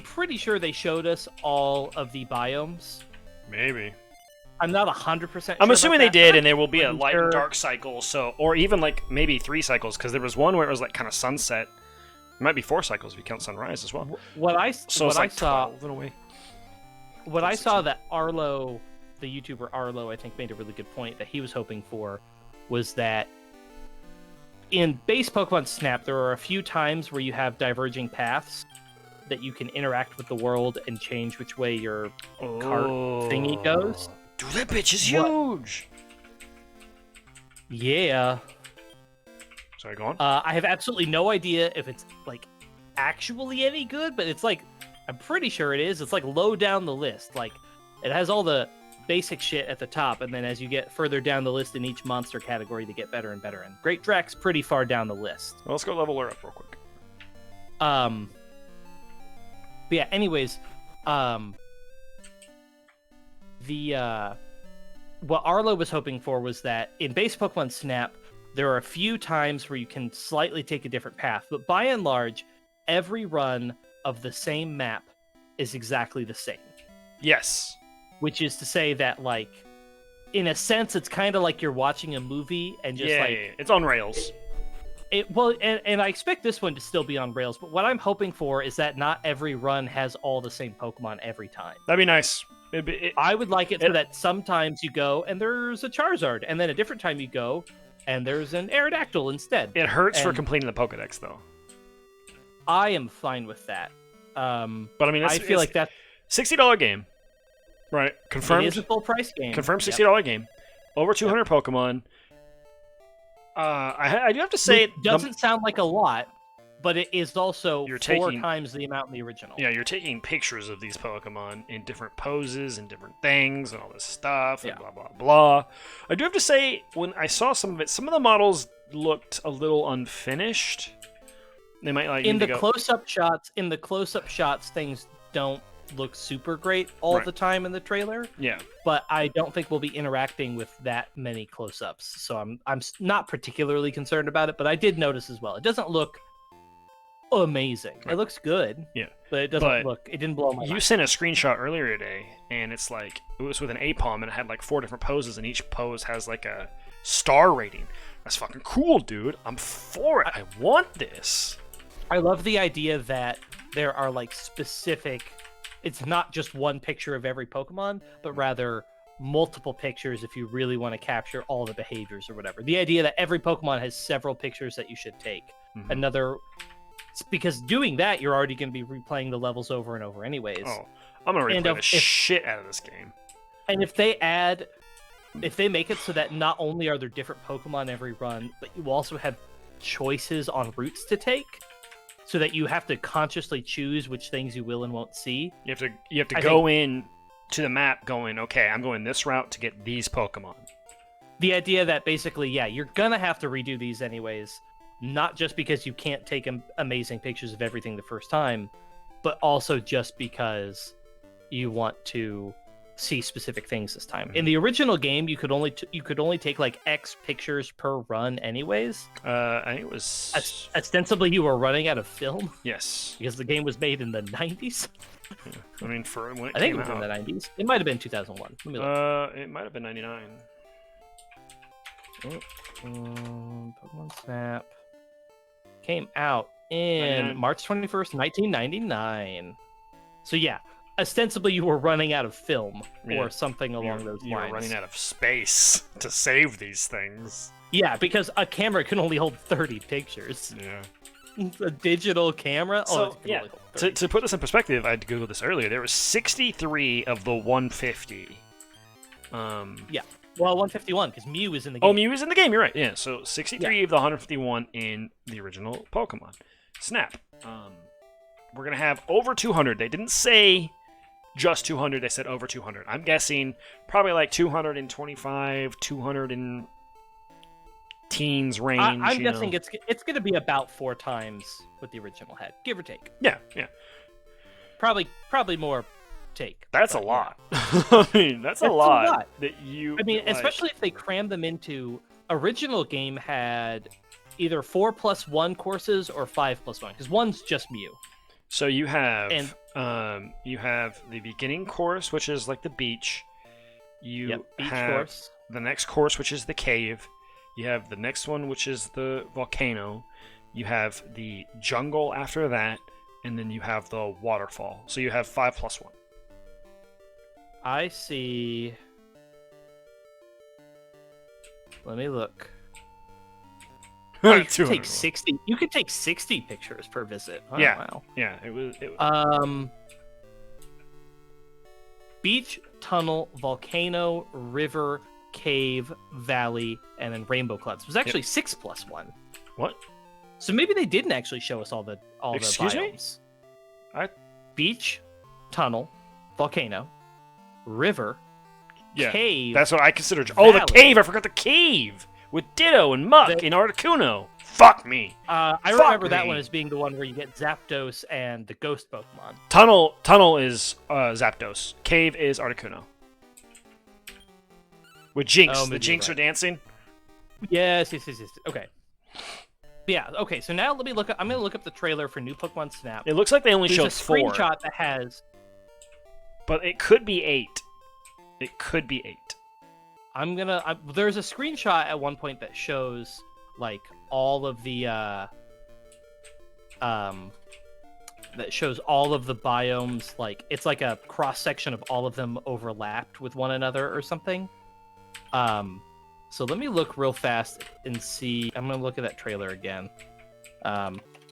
pretty sure they showed us all of the biomes. Maybe. I'm not 100% sure. I'm assuming they about did, that. and there will be a light Sure. and dark cycle, so, or even like maybe 3 cycles, because there was one where it was like kind of sunset. It might be 4 cycles if you count sunrise as well. What I So what it's I like saw 12 in a way. what I saw that Arlo, the YouTuber Arlo, I think made a really good point that he was hoping for was that in base Pokemon Snap, there are a few times where you have diverging paths that you can interact with the world and change which way your cart thingy goes. Dude, that bitch is What- huge! Yeah. Sorry, go on. I have absolutely no idea if it's like actually any good, but it's like I'm pretty sure it is. It's like low down the list. Like it has all the basic shit at the top, and then as you get further down the list in each monster category, they get better and better. And Great Drac's pretty far down the list. Well, let's go level her up real quick. But yeah, anyways, what Arlo was hoping for was that in base Pokemon Snap, there are a few times where you can slightly take a different path, but by and large, every run of the same map is exactly the same. Yes. Which is to say that, like, in a sense, it's kind of like you're watching a movie and just Yeah, like yeah, yeah. It's on rails. and I expect this one to still be on rails, but what I'm hoping for is that not every run has all the same Pokemon every time. That'd be nice. I would like it so that sometimes you go and there's a Charizard, and then a different time you go and there's an Aerodactyl instead. It hurts for And completing the Pokedex, though. I am fine with that. But I mean, I feel like that's $60 game, right? Confirmed. It is a full price game. Confirmed $60 game. Over 200 Pokemon. I do have to say, it doesn't sound like a lot, but it is also You're 4 taking- times the amount in the original. yeah, you're taking pictures of these Pokemon in different poses and different things and all this stuff and Yeah. blah blah blah. I do have to say, when I saw some of it, some of the models looked a little unfinished. They might like In need the to go- close-up shots, things don't look super great all Right. the time in the trailer. Yeah, But I don't think we'll be interacting with that many close-ups, so I'm not particularly concerned about it. But I did notice as well, it doesn't look amazing. Right. It looks good, Yeah. but it doesn't look. It didn't blow my you mind. sent a screenshot earlier today, and it's like it was with an Apom, and it had like 4 different poses, and each pose has like a star rating. That's fucking cool, dude. I'm for it. I want this. I love the idea that there are like specific. It's not just one picture of every Pokemon, but rather multiple pictures if you really want to capture all the behaviors or whatever. The idea that every Pokemon has several pictures that you should take. Mhm. Because doing that, you're already going to be replaying the levels over and over anyways. Oh, I'm gonna And replay if- the shit out of this game. And if they make it so that not only are there different Pokemon every run, but you also have choices on routes to take, so that you have to consciously choose which things you will and won't see. You have to I go in to the map going, okay, I'm going this route to get these Pokemon. The idea that basically, yeah, you're gonna have to redo these anyways, not just because you can't take amazing pictures of everything the first time, but also just because you want to see specific things this time. In the original game, you could only take like X pictures per run anyways. I think it was Ostensibly, you were running out of film yes. because the game was made in the 90s. I mean, for when it I think came it was in out, the 90s. It might have been 2001. Let me look. it might have been 99. Pokemon Snap came out in 99. March 21st, 1999. So yeah, ostensibly you were running out of film Yeah. or something along those You're lines. running out of space to save these things. Yeah, because a camera can only hold 30 pictures. Yeah. A digital camera? So, it can yeah, only hold 30. To put this in perspective, I had to Google this earlier. There was 63 of the 150. Well, 151, because Mew is in the game. Oh, Mew is in the game. You're right. Yeah. So 63 of the 151 in the original Pokemon Snap. We're gonna have over 200. They didn't say just 200. They said over 200. I'm guessing probably like 225, 200 in teens range. I'm you guessing know. it's going to be about 4 times what the original had, give or take. Yeah. Probably more take. That's a but, lot. I mean, that's a It's a lot. lot. That you. I mean, like- especially if they cram them into original game had either 4+1 courses or 5+1, because one's just Mew. So you have And- you have the beginning course, which is like the beach. You Beach have course. the next course, which is the cave. You have the next one, which is the volcano. You have the jungle after that, and then you have the waterfall. So you have 5+1. I see. Let me look. Oh, you could 200. take 60. You could take 60 pictures per visit. Oh, Yeah. Wow. Yeah, it was. Beach, tunnel, volcano, river, cave, valley, and then rainbow clouds. It was actually 6+1. What? So maybe they didn't actually show us all the Excuse me? biomes. I- Beach, tunnel, volcano, river, Yeah. cave. That's what I considered. Oh, the Valley. cave! I forgot the cave with Ditto and Muck The- in Articuno. Fuck me. I Fuck remember that me. one as being the one where you get Zapdos and the ghost Pokemon. Tunnel is Zapdos. Cave is Articuno. With Jinx. Oh, the maybe Jinx you're are dancing. Yes. Okay. Yeah. Okay. So now let me look. I'm gonna look up the trailer for New Pokemon Snap. It looks like they only There's showed a 4, screenshot that has. but it could be 8. It could be 8. There's a screenshot at one point that shows like all of the that shows all of the biomes, like it's like a cross section of all of them overlapped with one another or something. So let me look real fast and see. I'm gonna look at that trailer again.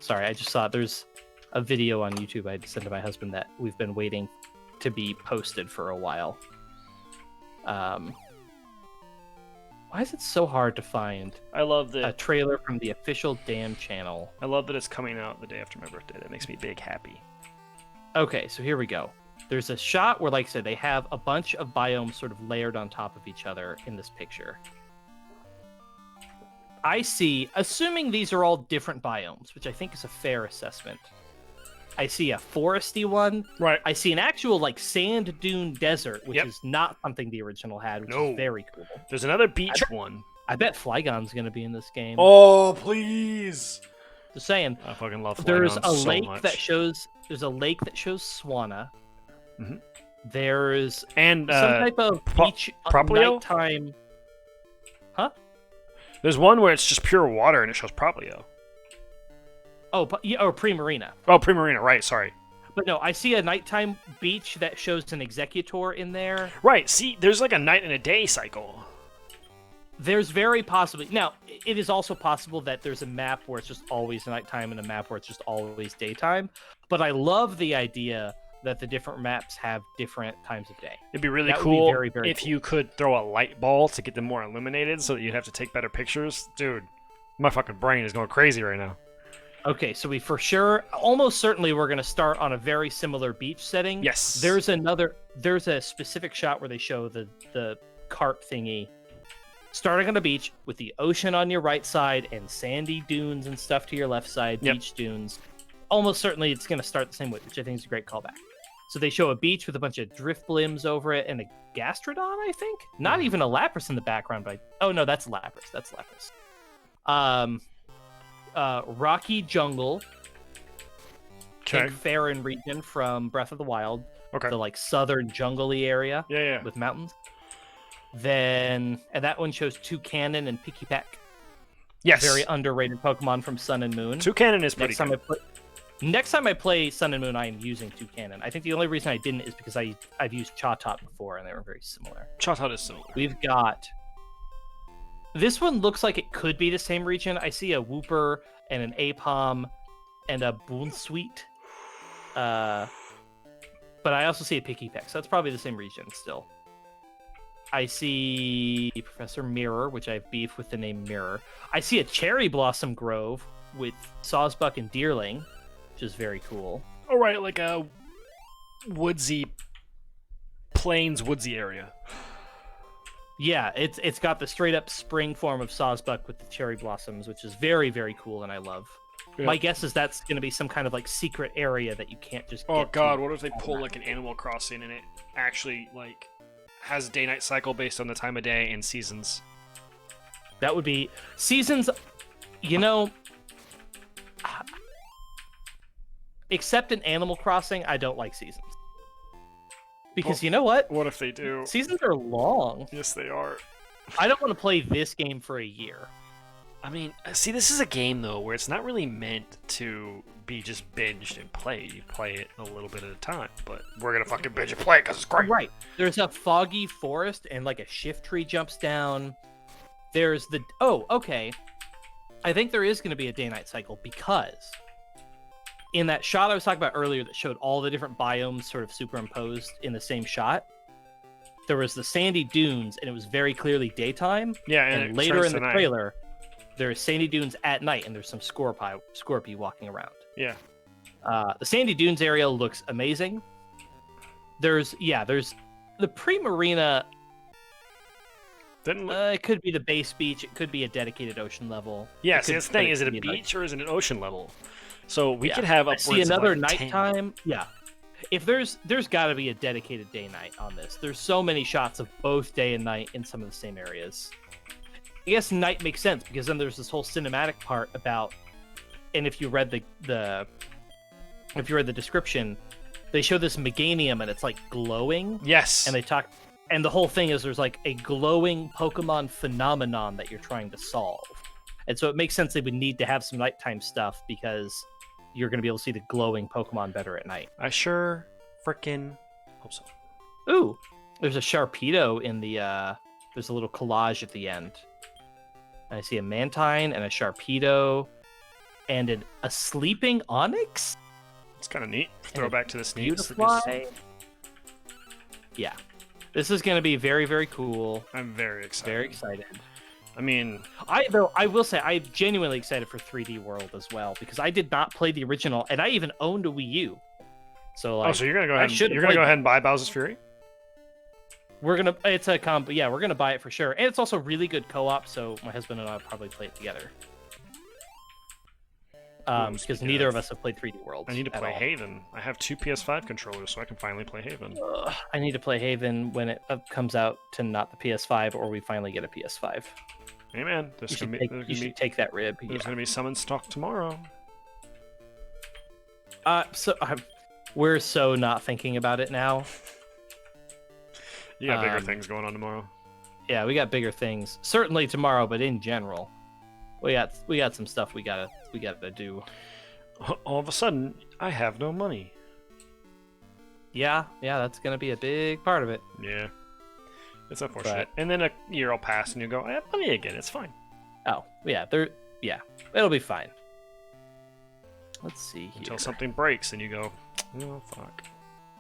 Sorry, I just saw there's a video on YouTube I had to send to my husband that we've been waiting to be posted for a while. Why is it so hard to find I love a that. trailer from the official damn channel? I love that it's coming out the day after my birthday. That makes me big happy. Okay, so here we go. There's a shot where, like I said, they have a bunch of biomes sort of layered on top of each other in this picture. I see, assuming these are all different biomes, which I think is a fair assessment. I see a foresty one. Right. I see an actual like sand dune desert, which Yep. is not something the original had, which No. is very cool. There's another beach one. I bet Flygon's gonna be in this game. Oh, please. Just saying. I fucking love There's Flygon a so lake much. that shows. There's a lake that shows Swanna. Mhm. There's And some type of beach Proplio? nighttime. Huh? There's one where it's just pure water and it shows Proplio. Oh, yeah, or Primarina. Oh, Primarina, right, sorry. But no, I see a nighttime beach that shows an Executor in there. Right, see, there's like a night and a day cycle. There's very possibly... Now, it is also possible that there's a map where it's just always nighttime and a map where it's just always daytime. But I love the idea that the different maps have different times of day. It'd be really That would cool be very, very if cool. you could throw a light ball to get them more illuminated so that you'd have to take better pictures. Dude, my fucking brain is going crazy right now. Okay, so we for sure, almost certainly, we're going to start on a very similar beach setting. Yes. There's a specific shot where they show the cart thingy starting on a beach with the ocean on your right side and sandy dunes and stuff to your left side, Yep. beach dunes. Almost certainly it's going to start the same way, which I think is a great callback. So they show a beach with a bunch of drift blims over it and a gastrodon, I think? Not even a Lapras in the background, but oh no, that's Lapras. That's Lapras. Rocky Jungle. Okay. Think Farron region from Breath of the Wild. Okay. The like southern jungly area Yeah. with mountains. Then, and that one shows Toucanon and Pikipek. Yes. Very underrated Pokemon from Sun and Moon. Toucanon is pretty good. Next time I play Sun and Moon, I am using Toucanon. I think the only reason I didn't is because I've used Chatot before, and they were very similar. Chatot is similar. We've got... This one looks like it could be the same region. I see a Wooper and an Apom and a Boonsweet. But I also see a Pikipek, so that's probably the same region still. I see Professor Mirror, which I have beef with the name Mirror. I see a Cherry Blossom Grove with Sawsbuck and Deerling, which is very cool. All right, like a woodsy, plains woodsy area. Yeah, it's got the straight up spring form of Sawsbuck with the cherry blossoms, which is very, very cool and I love. Yeah. My guess is that's going to be some kind of like secret area that you can't just Oh get god, to. what if they pull like an Animal Crossing and it actually like has a day-night cycle based on the time of day and seasons? That would be seasons, you know, except in Animal Crossing, I don't like seasons. Because you know what? What if they do? Seasons are long. Yes, they are. I don't want to play this game for a year. I mean, see, this is a game though where it's not really meant to be just binged and played. You play it a little bit at a time, but we're gonna fucking binge and play because it's great. Right. There's a foggy forest and like a shift tree jumps down. There's the... Oh, okay. I think there is going to be a day-night cycle because in that shot I was talking about earlier that showed all the different biomes sort of superimposed in the same shot, there was the sandy dunes and it was very clearly daytime. Yeah, And later in the trailer, there's sandy dunes at night and there's some Scorpy walking around. Yeah. The sandy dunes area looks amazing. There's the Primarina. It could be the base beach. It could be a dedicated ocean level. Yeah, see, that's the thing. Is it a beach or is it an ocean level? So we could have upwards see another of like nighttime. 10. Yeah. If there's got to be a dedicated day-night on this. There's so many shots of both day and night in some of the same areas. I guess night makes sense because then there's this whole cinematic part about and if you read the description, they show this Meganium and it's like glowing. Yes. And they talk, and the whole thing is there's like a glowing Pokemon phenomenon that you're trying to solve. And so it makes sense they would need to have some nighttime stuff because you're going to be able to see the glowing Pokemon better at night. I sure frickin' hope so. Ooh, there's a Sharpedo in the, there's a little collage at the end. I see a Mantine and a Sharpedo and a sleeping Onyx? It's kind of neat. Throwback to the sneak. Beautifly. Yeah. This is going to be very, very cool. I'm very excited. Very excited. I mean, I will say I'm genuinely excited for 3D World as well because I did not play the original and I even owned a Wii U. So like, so you're gonna go ahead. You're gonna go ahead and buy Bowser's Fury. It's a comp. Yeah, we're gonna buy it for sure, and it's also really good co-op. So my husband and I will probably play it together. Because neither of us have played 3D World. I need to play Haven. I have 2 PS5 controllers, so I can finally play Haven. I need to play Haven when it comes out to not the PS5, or we finally get a PS5. Hey man, you should take that rib. There's gonna be some in stock tomorrow. We're so not thinking about it now. You got bigger things going on tomorrow. Yeah, we got bigger things. Certainly tomorrow, but in general, we got some stuff we gotta do. All of a sudden, I have no money. Yeah, that's gonna be a big part of it. Yeah, it's unfortunate. And then a year will pass, and you go, I have money again. It's fine. Oh yeah, it'll be fine. Let's see here. Until something breaks, and you go, oh fuck.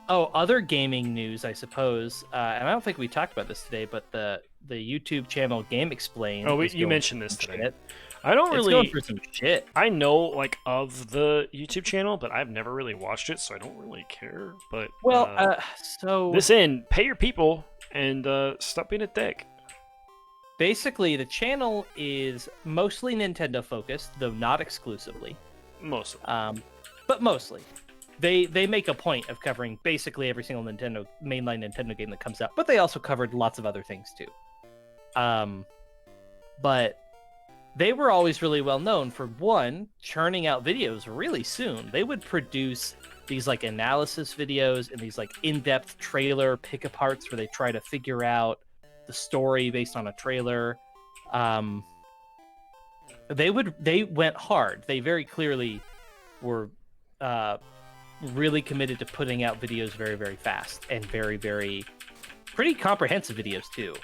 Oh, other gaming news, I suppose, and I don't think we talked about this today, but the YouTube channel Game Explain. Oh, you mentioned this today. Shit. I don't really. It's going through some shit. I know like of the YouTube channel, but I've never really watched it, so I don't really care. But so pay your people and stop being a dick. Basically, the channel is mostly Nintendo focused, though not exclusively. Mostly. But mostly. They make a point of covering basically every single mainline Nintendo game that comes out, but they also covered lots of other things too. But they were always really well known for, one, churning out videos really soon. They would produce these like analysis videos and these like in-depth trailer pick-aparts where they try to figure out the story based on a trailer. They went hard. They very clearly were really committed to putting out videos very, very fast and very, very pretty comprehensive videos too,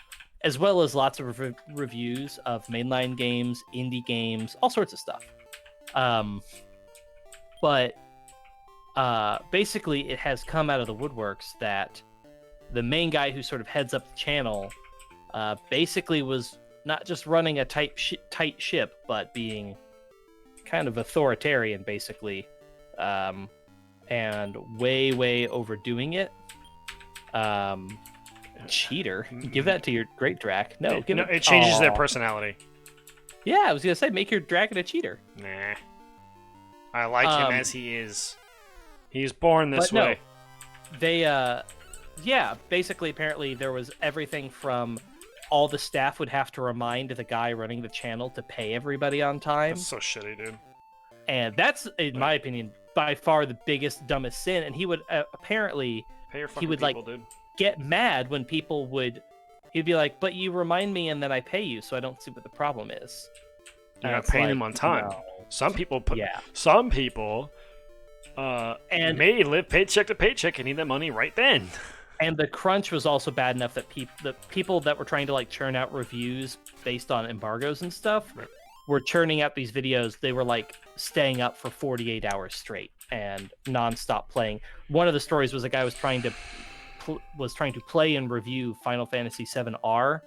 as well as lots of reviews of mainline games, indie games, all sorts of stuff. But basically it has come out of the woodworks that the main guy who sort of heads up the channel basically was not just running a tight ship, but being kind of authoritarian, basically, and way overdoing it. Cheater. Give that to your great Drac. It changes their personality. Yeah, I was gonna say make your Drac a cheater. Nah. I like him as he is. He's born this way. They basically apparently there was everything from all the staff would have to remind the guy running the channel to pay everybody on time. That's so shitty, dude. And that's, in my opinion, by far the biggest, dumbest sin. And he would apparently, pay your he would people, dude. Get mad when people he'd be like, but you remind me and then I pay you, so I don't see what the problem is. You're not paying them on time. No. Some people may live paycheck to paycheck and need that money right then. And the crunch was also bad enough that the people that were trying to like churn out reviews based on embargoes and stuff were churning out these videos. They were like staying up for 48 hours straight and nonstop playing. One of the stories was a guy was trying to play and review Final Fantasy VII R,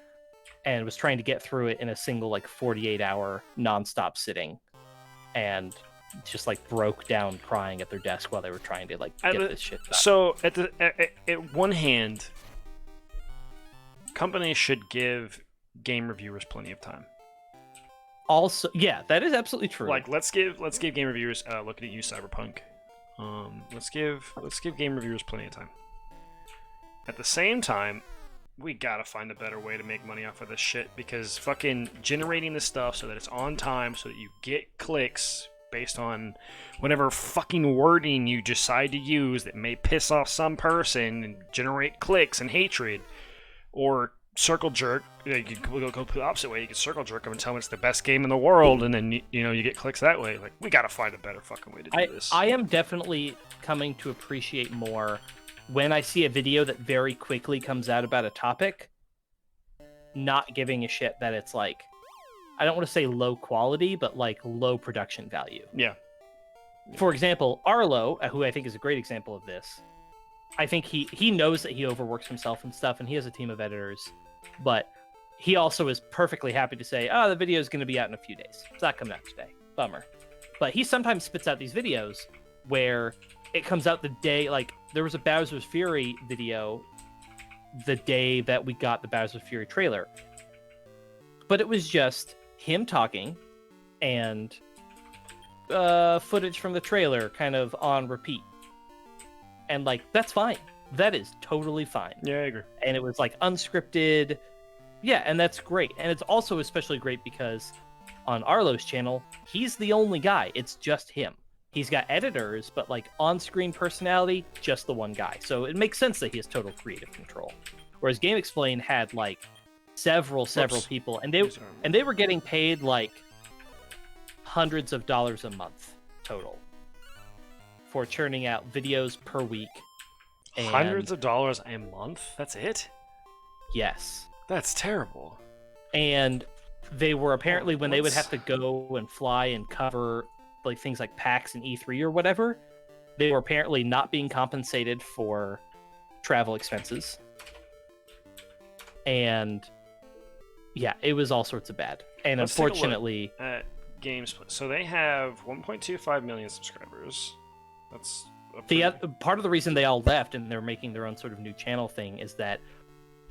and was trying to get through it in a single like 48-hour nonstop sitting, and just like broke down crying at their desk while they were trying to like get this shit done. So at one hand, companies should give game reviewers plenty of time. Also, yeah, that is absolutely true. Like let's give game reviewers looking at you, Cyberpunk. Let's give game reviewers plenty of time. At the same time, we gotta find a better way to make money off of this shit, because fucking generating this stuff so that it's on time, so that you get clicks based on whatever fucking wording you decide to use that may piss off some person and generate clicks and hatred. Or circle jerk. You could go the opposite way. You could circle jerk them and tell them it's the best game in the world, and then you get clicks that way. Like, we gotta find a better fucking way to do this. I am definitely coming to appreciate more when I see a video that very quickly comes out about a topic, not giving a shit that it's like, I don't want to say low quality, but like low production value. Yeah. For example, Arlo, who I think is a great example of this, I think he knows that he overworks himself and stuff, and he has a team of editors, but he also is perfectly happy to say, oh, the video is going to be out in a few days. It's not coming out today. Bummer. But he sometimes spits out these videos where it comes out the day, like, there was a Bowser's Fury video the day that we got the Bowser's Fury trailer. But it was just him talking and footage from the trailer kind of on repeat. And, like, that's fine. That is totally fine. Yeah, I agree. And it was, like, unscripted. Yeah, and that's great. And it's also especially great because on Arlo's channel, he's the only guy. It's just him. He's got editors, but, like, on-screen personality, just the one guy. So it makes sense that he has total creative control. Whereas Game Explain had, like, several people, and they were getting paid, like, hundreds of dollars a month total for churning out videos per week. And hundreds of dollars a month? That's it? Yes. That's terrible. And they were apparently, when they would have to go and fly and cover like things like PAX and E3 or whatever, they were apparently not being compensated for travel expenses. And yeah, it was all sorts sorts of bad. And Let's unfortunately, take a look at Games. So they have 1.25 million subscribers. That's part of the reason they all left and they're making their own sort of new channel thing is that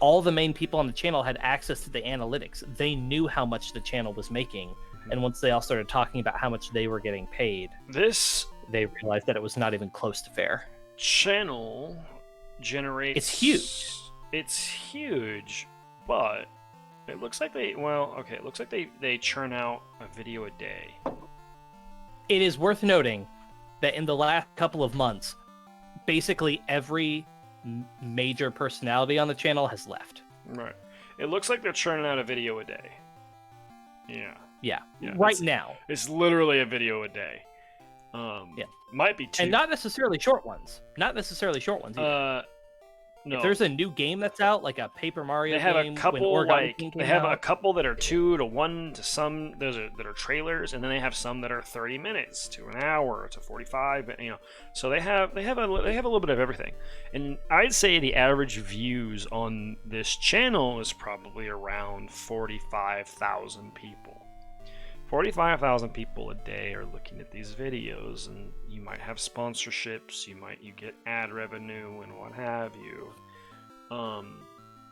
all the main people on the channel had access to the analytics. They knew how much the channel was making. And once they all started talking about how much they were getting paid, they realized that it was not even close to fair. Channel generates... It's huge. It's huge, but it looks like it looks like they churn out a video a day. It is worth noting that in the last couple of months, basically every major personality on the channel has left. Right. It looks like they're churning out a video a day. Yeah. Right now. It's literally a video a day. Might be two. And not necessarily short ones. Either. No. If there's a new game that's out, like a Paper Mario they have game, a couple a couple that are 2 to 1 to some that are trailers, and then they have some that are 30 minutes to an hour to 45. So they have a little bit of everything. And I'd say the average views on this channel is probably around 45,000 people. 45,000 people a day are looking at these videos, and you might have sponsorships, you get ad revenue and what have you.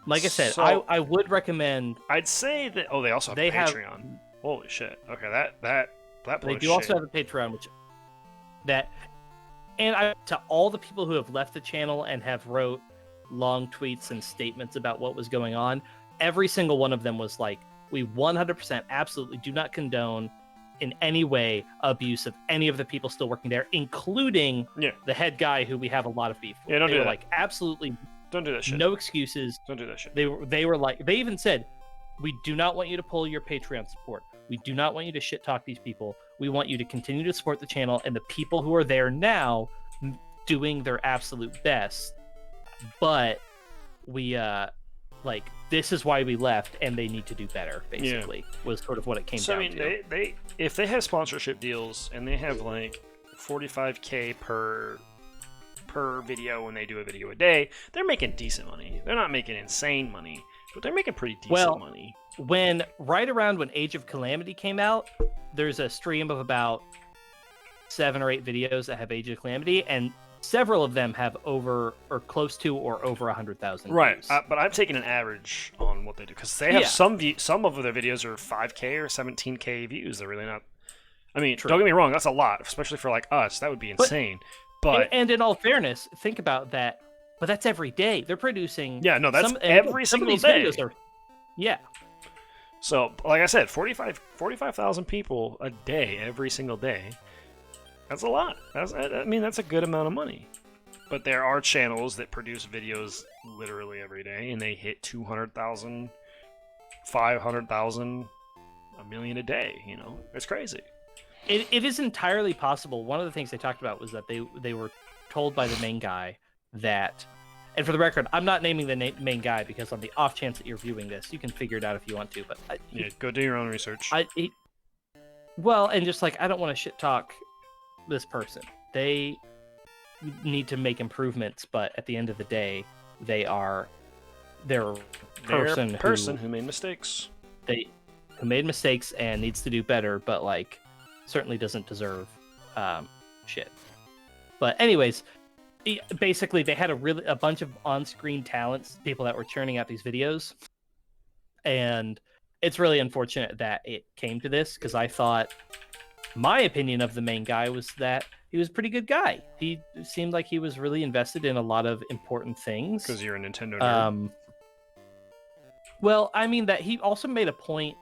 Like I said, I would recommend. I'd say that. Oh, they also have Patreon. Holy shit! Okay, that they do also have a Patreon, to all the people who have left the channel and have wrote long tweets and statements about what was going on, every single one of them was like, we 100% absolutely do not condone in any way abuse of any of the people still working there, including the head guy who we have a lot of beef with. Yeah, they were like, absolutely don't do that shit. No excuses. Don't do that shit. They were like, they even said, we do not want you to pull your Patreon support. We do not want you to shit talk these people. We want you to continue to support the channel and the people who are there now doing their absolute best. But we this is why we left, and they need to do better. Basically, was sort of what it came down to. So I mean, if they have sponsorship deals and they have like $45K per video when they do a video a day, they're making decent money. They're not making insane money, but they're making pretty decent money. Right around when Age of Calamity came out, there's a stream of about 7 or 8 videos that have Age of Calamity, and several of them have over or close to or over 100,000 right views. But I'm taking an average on what they do, because they have some of their videos are 5K or 17K views. They're really not. I mean, Don't get me wrong, that's a lot, especially for like us. That would be insane. But in all fairness, think about that. But that's every day they're producing. Yeah, no, that's every single day. So, like I said, 45,000 people a day, every single day. That's a lot. I mean, that's a good amount of money. But there are channels that produce videos literally every day, and they hit 200,000, 500,000, a million a day. You know, it's crazy. It is entirely possible. One of the things they talked about was that they were told by the main guy that, and for the record, I'm not naming the main guy because on the off chance that you're viewing this, you can figure it out if you want to. But Yeah, go do your own research. Well, and just like I don't want to shit talk this person. They need to make improvements, but at the end of the day, they're a person who made mistakes. Who made mistakes and needs to do better, but like certainly doesn't deserve shit. But anyways, basically they had a bunch of on-screen talents, people that were churning out these videos, and it's really unfortunate that it came to this because I thought my opinion of the main guy was that he was a pretty good guy. He seemed like he was really invested in a lot of important things. Because you're a Nintendo nerd. Well, I mean that he also made a point,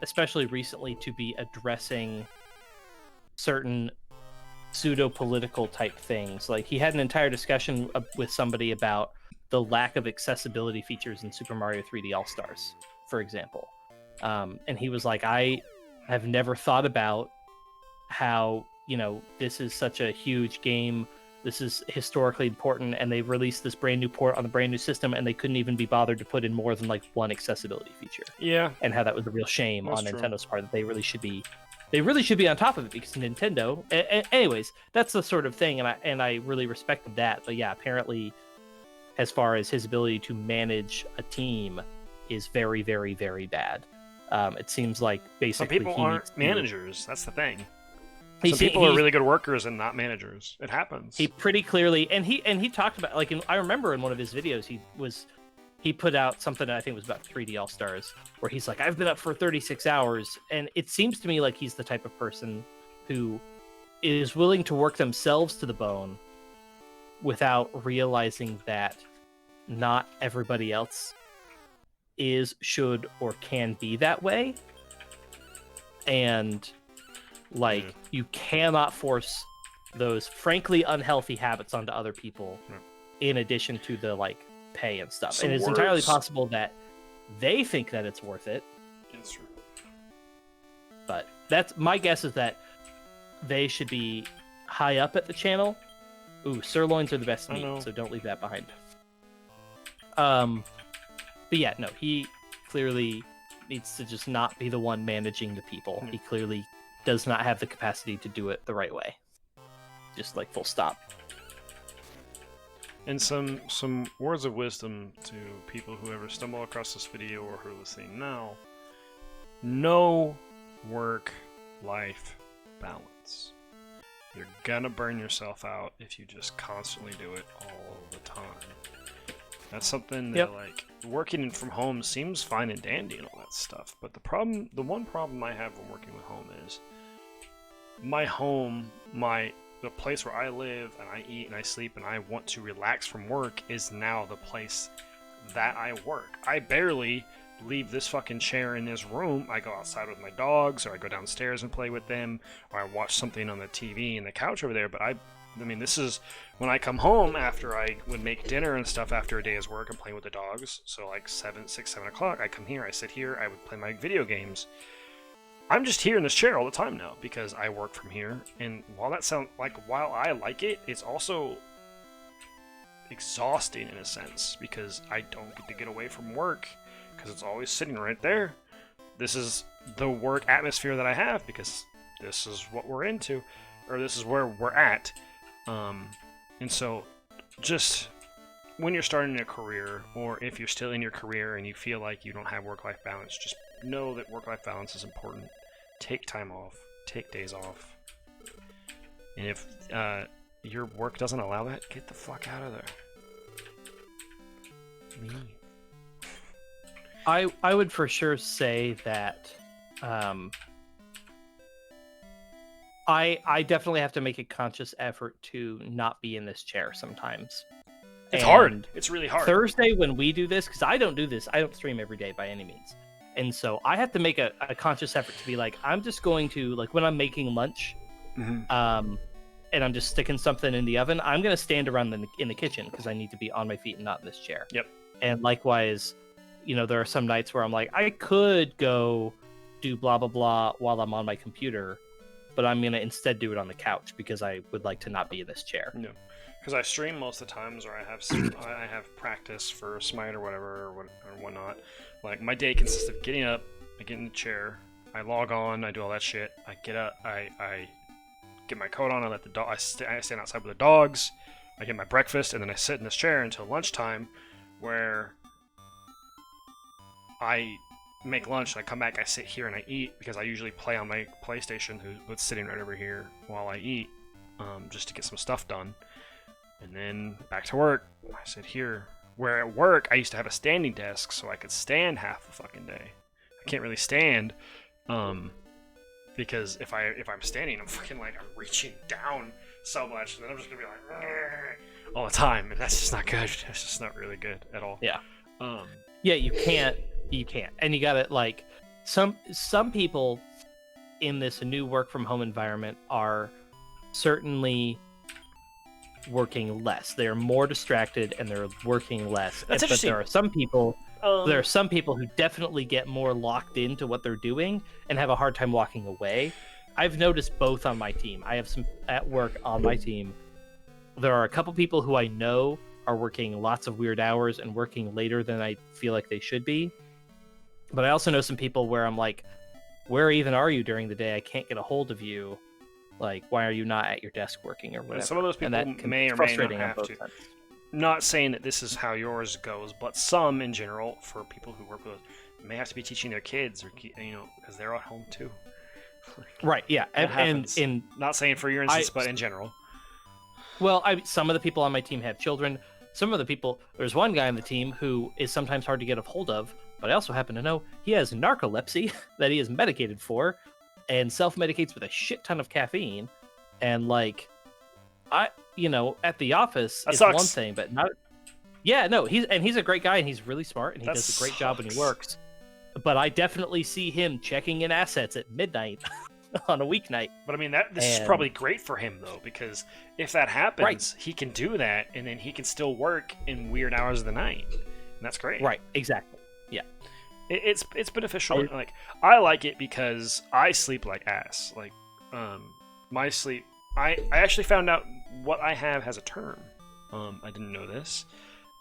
especially recently, to be addressing certain pseudo-political type things. Like he had an entire discussion with somebody about the lack of accessibility features in Super Mario 3D All-Stars, for example. And he was like, I have never thought about how, you know, this is such a huge game. This is historically important, and they released this brand new port on a brand new system, and they couldn't even be bothered to put in more than like one accessibility feature. Yeah. And how that was a real shame That's on true. Nintendo's part, that they really should be on top of it, because Nintendo. Anyways, that's the sort of thing, and I really respected that. But yeah, apparently, as far as his ability to manage a team, is very, very, very bad. It seems like basically some people aren't managers. That's the thing. Some Some people are really good workers and not managers. It happens. He pretty clearly, and he talked about, like, I remember in one of his videos, he put out something that I think was about 3D All Stars, where he's like, I've been up for 36 hours, and it seems to me like he's the type of person who is willing to work themselves to the bone without realizing that not everybody else is, should, or can be that way. And like, you cannot force those frankly unhealthy habits onto other people, in addition to the like pay and stuff. And it's entirely possible that they think that it's worth it. It's true. But that's my guess, is that they should be high up at the channel. Ooh, sirloins are the best meat, so don't leave that behind. But yeah, no, he clearly needs to just not be the one managing the people. He clearly does not have the capacity to do it the right way. Just like full stop. And some words of wisdom to people who ever stumble across this video or who are listening now. No work-life balance. You're gonna burn yourself out if you just constantly do it all the time. That's something that, like, working from home seems fine and dandy and all that stuff, but the one problem I have when working with home is my home, the place where I live and I eat and I sleep and I want to relax from work is now the place that I work. I barely leave this fucking chair in this room. I go outside with my dogs, or I go downstairs and play with them, or I watch something on the TV and the couch over there. But I mean, this is when I come home after I would make dinner and stuff after a day's work and playing with the dogs. So like 7 o'clock, I come here, I sit here, I would play my video games. I'm just here in this chair all the time now because I work from here. And while I like it, it's also exhausting in a sense because I don't get to get away from work because it's always sitting right there. This is the work atmosphere that I have because this is what we're into, or this is where we're at. And so just when you're starting a career, or if you're still in your career and you feel like you don't have work-life balance, just know that work-life balance is important. Take time off. Take days off. And if your work doesn't allow that, get the fuck out of there. Me. I would for sure say that I definitely have to make a conscious effort to not be in this chair sometimes. It's hard. It's really hard. Thursday when we do this, because I don't do this, I don't stream every day by any means. And so I have to make a conscious effort to be like, I'm just going to, like, when I'm making lunch, and I'm just sticking something in the oven, I'm gonna stand around in the kitchen because I need to be on my feet and not in this chair. Yep. And likewise, there are some nights where I'm like, I could go do blah blah blah while I'm on my computer, but I'm gonna instead do it on the couch because I would like to not be in this chair. No, because I stream most of the times, or I have practice for Smite or whatever or whatnot. Like my day consists of getting up, I get in the chair, I log on, I do all that shit. I get up, I get my coat on, I let the dog. I stand outside with the dogs. I get my breakfast, and then I sit in this chair until lunchtime, where I make lunch and I come back. I sit here and I eat because I usually play on my PlayStation, who's sitting right over here while I eat, just to get some stuff done. And then back to work. I sit here. Where at work I used to have a standing desk, so I could stand half the fucking day. I can't really stand, because if I'm standing, I'm fucking like I'm reaching down so much, and then I'm just gonna be like all the time, and that's just not good. That's just not really good at all. Yeah. Yeah, you can't, and you gotta like some people in this new work from home environment are certainly working less. They're more distracted and they're working less. That's interesting. But there are some people who definitely get more locked into what they're doing and have a hard time walking away. I've noticed both on my team. I have some at work on my team. There are a couple people who I know are working lots of weird hours and working later than I feel like they should be. But I also know some people where I'm like, where even are you during the day? I can't get a hold of you. Like, why are you not at your desk working or whatever? And some of those people may or may not have to. Not saying that this is how yours goes, but some in general, for people who work with us, may have to be teaching their kids, or because they're at home too. Right? Yeah, and not saying for your instance, but in general. Well, some of the people on my team have children. Some of the people, there's one guy on the team who is sometimes hard to get a hold of, but I also happen to know he has narcolepsy that he is medicated for, and self-medicates with a shit ton of caffeine, and like, at the office, it's one thing, but not. Yeah, no, he's a great guy, and he's really smart, and he does a great job when he works. But I definitely see him checking in assets at midnight on a weeknight. But I mean, this is probably great for him though, because if that happens, he can do that, and then he can still work in weird hours of the night, and that's great. Right? Exactly. Yeah. It's beneficial. Like, I like it because I sleep like ass. Like, my sleep. I actually found out what I have has a term. I didn't know this,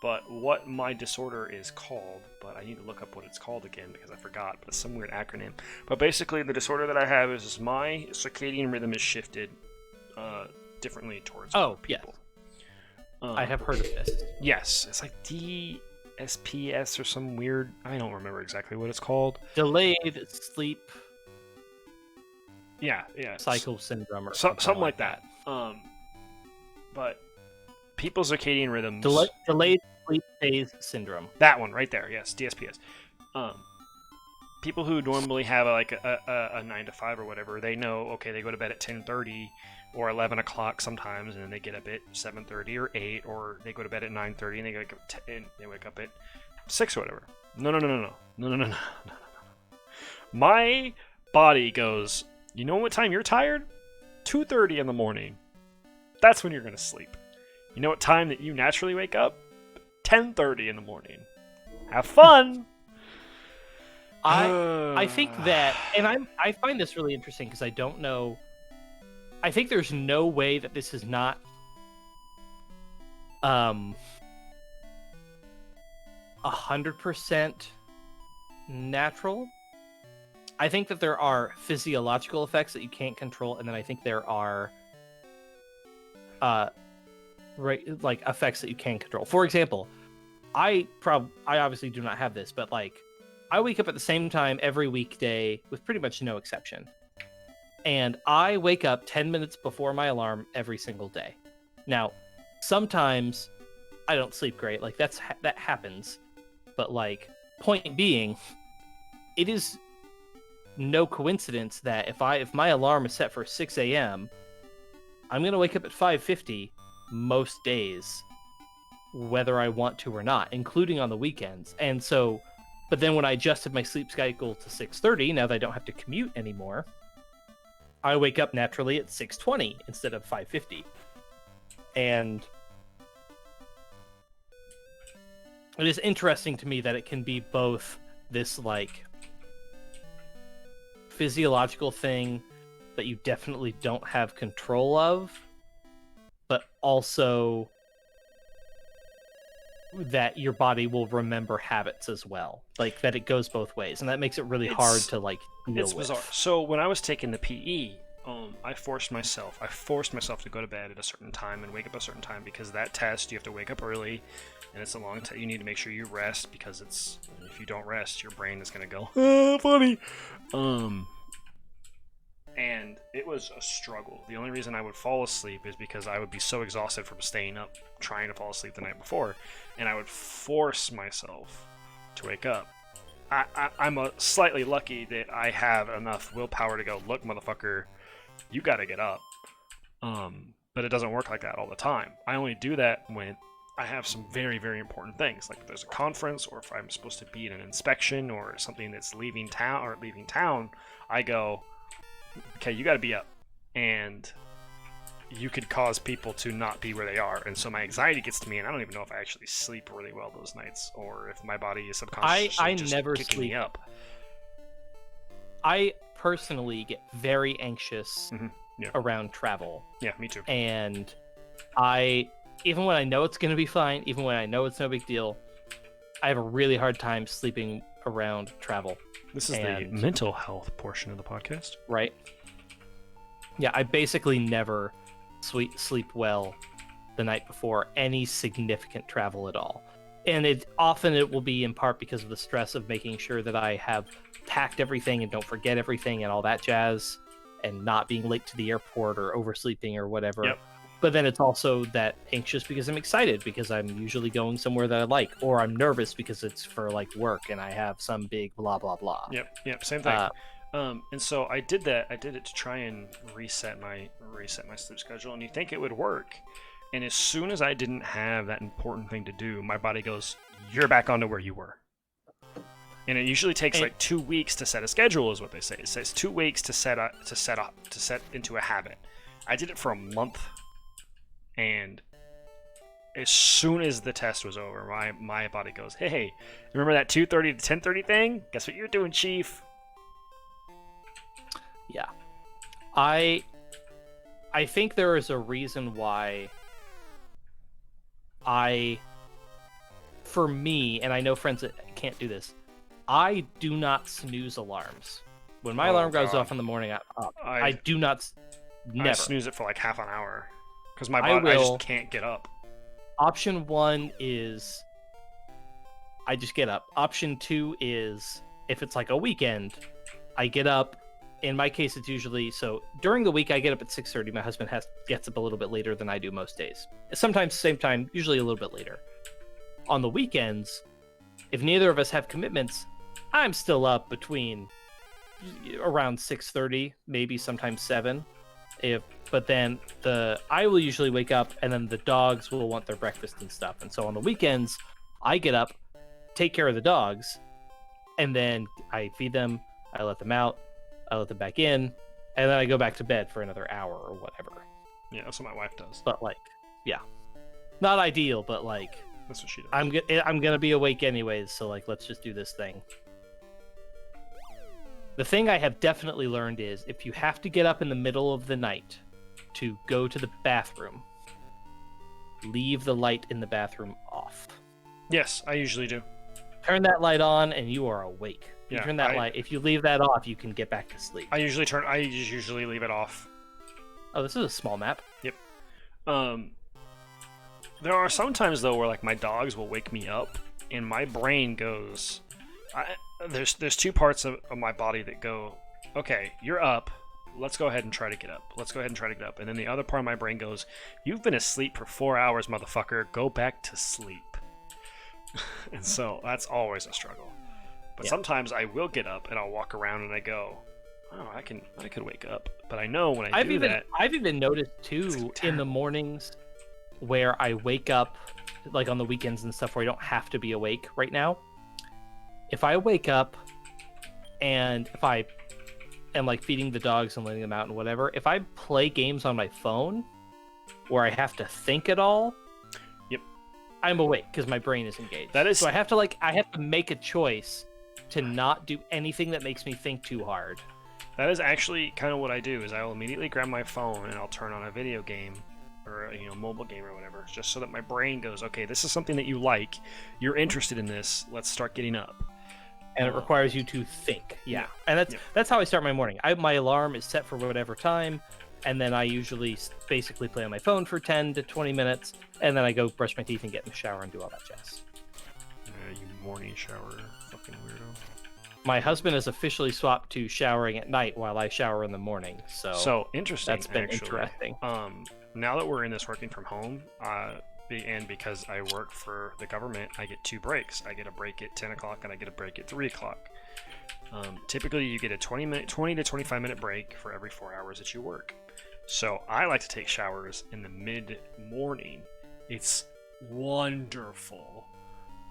but what my disorder is called. But I need to look up what it's called again because I forgot. But it's some weird acronym. But basically, the disorder that I have is my circadian rhythm is shifted differently towards people. Yeah. I have heard of this. Yes, it's like SPS or some weird. I don't remember exactly what it's called. Delayed sleep. Yeah. Cycle syndrome or something like that. But people's circadian rhythms. Delayed sleep phase syndrome. That one right there. Yes, DSPS. People who normally have a 9 to 5 or whatever, they know. Okay, they go to bed at 10:30 or 11 o'clock sometimes, and then they get up at 7:30 or 8, or they go to bed at 9:30 and they wake up at 6 or whatever. No. My body goes, you know what time you're tired? 2:30 in the morning. That's when you're going to sleep. You know what time that you naturally wake up? 10:30 in the morning. Have fun! I think that, and I find this really interesting because I don't know. I think there's no way that this is not 100% natural. I think that there are physiological effects that you can't control, and then I think there are like effects that you can control. For example, I obviously do not have this, but like I wake up at the same time every weekday with pretty much no exception. And I wake up 10 minutes before my alarm every single day. Now, sometimes I don't sleep great. Like that happens. But like, point being, it is no coincidence that if my alarm is set for 6 a.m., I'm going to wake up at 5:50 most days, whether I want to or not, including on the weekends. And so, but then when I adjusted my sleep schedule to 6:30, now that I don't have to commute anymore, I wake up naturally at 6:20 instead of 5:50. And it is interesting to me that it can be both this like physiological thing that you definitely don't have control of, but also that your body will remember habits as well. Like that it goes both ways, and that makes it really hard to like deal It's with. bizarre. So when I was taking the PE, I forced myself to go to bed at a certain time and wake up at a certain time, because that test you have to wake up early, and it's a long test. You need to make sure you rest, because if you don't rest, your brain is gonna go funny. And it was a struggle. The only reason I would fall asleep is because I would be so exhausted from staying up trying to fall asleep the night before, and I would force myself to wake up. I'm slightly lucky that I have enough willpower to go, look, motherfucker, you gotta get up. But it doesn't work like that all the time. I only do that when I have some very, very important things, like if there's a conference, or if I'm supposed to be in an inspection, or something that's leaving town, I go, okay, you got to be up, and you could cause people to not be where they are, and so my anxiety gets to me, and I don't even know if I actually sleep really well those nights, or if my body is subconsciously just never kicking sleep. me up. I personally get very anxious Yeah. around travel. Yeah, me too. And even when I know it's going to be fine, even when I know it's no big deal, I have a really hard time sleeping around travel. This is the mental health portion of the podcast. Right. Yeah, I basically never sleep well the night before any significant travel at all. And it will be in part because of the stress of making sure that I have packed everything and don't forget everything and all that jazz, and not being late to the airport or oversleeping or whatever. Yep. But then it's also that anxious because I'm excited because I'm usually going somewhere that I like, or I'm nervous because it's for like work and I have some big blah blah blah. Yep, same thing. And so I did that. I did it to try and reset my sleep schedule, and you think it would work. And as soon as I didn't have that important thing to do, my body goes, "You're back onto where you were." And it usually takes like 2 weeks to set a schedule, is what they say. It says 2 weeks to set into a habit. I did it for a month, and as soon as the test was over, my body goes, "Hey, remember that 2:30 to 10:30 thing? Guess what you're doing, Chief?" Yeah. I think there is a reason why for me, and I know friends that can't do this, I do not snooze alarms. When my alarm goes off in the morning, I'm up. I do not. Never. I snooze it for like half an hour because I just can't get up. Option 1 is I just get up. Option 2 is if it's like a weekend, I get up. In my case, it's usually during the week I get up at 6:30. My husband gets up a little bit later than I do most days. Sometimes same time, usually a little bit later. On the weekends, if neither of us have commitments, I'm still up between around 6:30, maybe sometimes 7. But then I will usually wake up, and then the dogs will want their breakfast and stuff. And so on the weekends, I get up, take care of the dogs, and then I feed them, I let them out, I let them back in, and then I go back to bed for another hour or whatever. Yeah, that's what my wife does. But yeah, not ideal, but that's what she does. I'm gonna be awake anyways, so let's just do this thing. The thing I have definitely learned is if you have to get up in the middle of the night to go to the bathroom, leave the light in the bathroom off. Yes, I usually do. Turn that light on and you are awake. You turn that light. If you leave that off, you can get back to sleep. I usually leave it off. Oh, this is a small map. Yep. There are some times though where my dogs will wake me up and my brain goes, there's 2 parts of my body that go, okay, you're up. Let's go ahead and try to get up. And then the other part of my brain goes, you've been asleep for 4 hours, motherfucker. Go back to sleep. And so that's always a struggle. But sometimes I will get up and I'll walk around and I go, oh, I could wake up. But I know when I've even noticed too in the mornings where I wake up, on the weekends and stuff where I don't have to be awake right now. If I wake up and and like feeding the dogs and letting them out and whatever, if I play games on my phone where I have to think at all, Yep. I'm awake because my brain is engaged. That is so I have to make a choice to not do anything that makes me think too hard. That is actually kind of what I do. Is I'll immediately grab my phone and I'll turn on a video game or a mobile game or whatever, just so that my brain goes, okay, this is something that you like. You're interested in this. Let's start getting up. And it requires you to think. Yeah. And that's how I start my morning. My alarm is set for whatever time, and then I usually basically play on my phone for 10 to 20 minutes, and then I go brush my teeth and get in the shower and do all that jazz. You morning shower, fucking weirdo. My husband has officially swapped to showering at night while I shower in the morning. So interesting. That's been actually. interesting. Now that we're in this working from home, and because I work for the government, I get 2 breaks. I get a break at 10 o'clock and I get a break at 3 o'clock. Typically, you get a 20 to 25 minute break for every 4 hours that you work. So I like to take showers in the mid-morning. It's wonderful.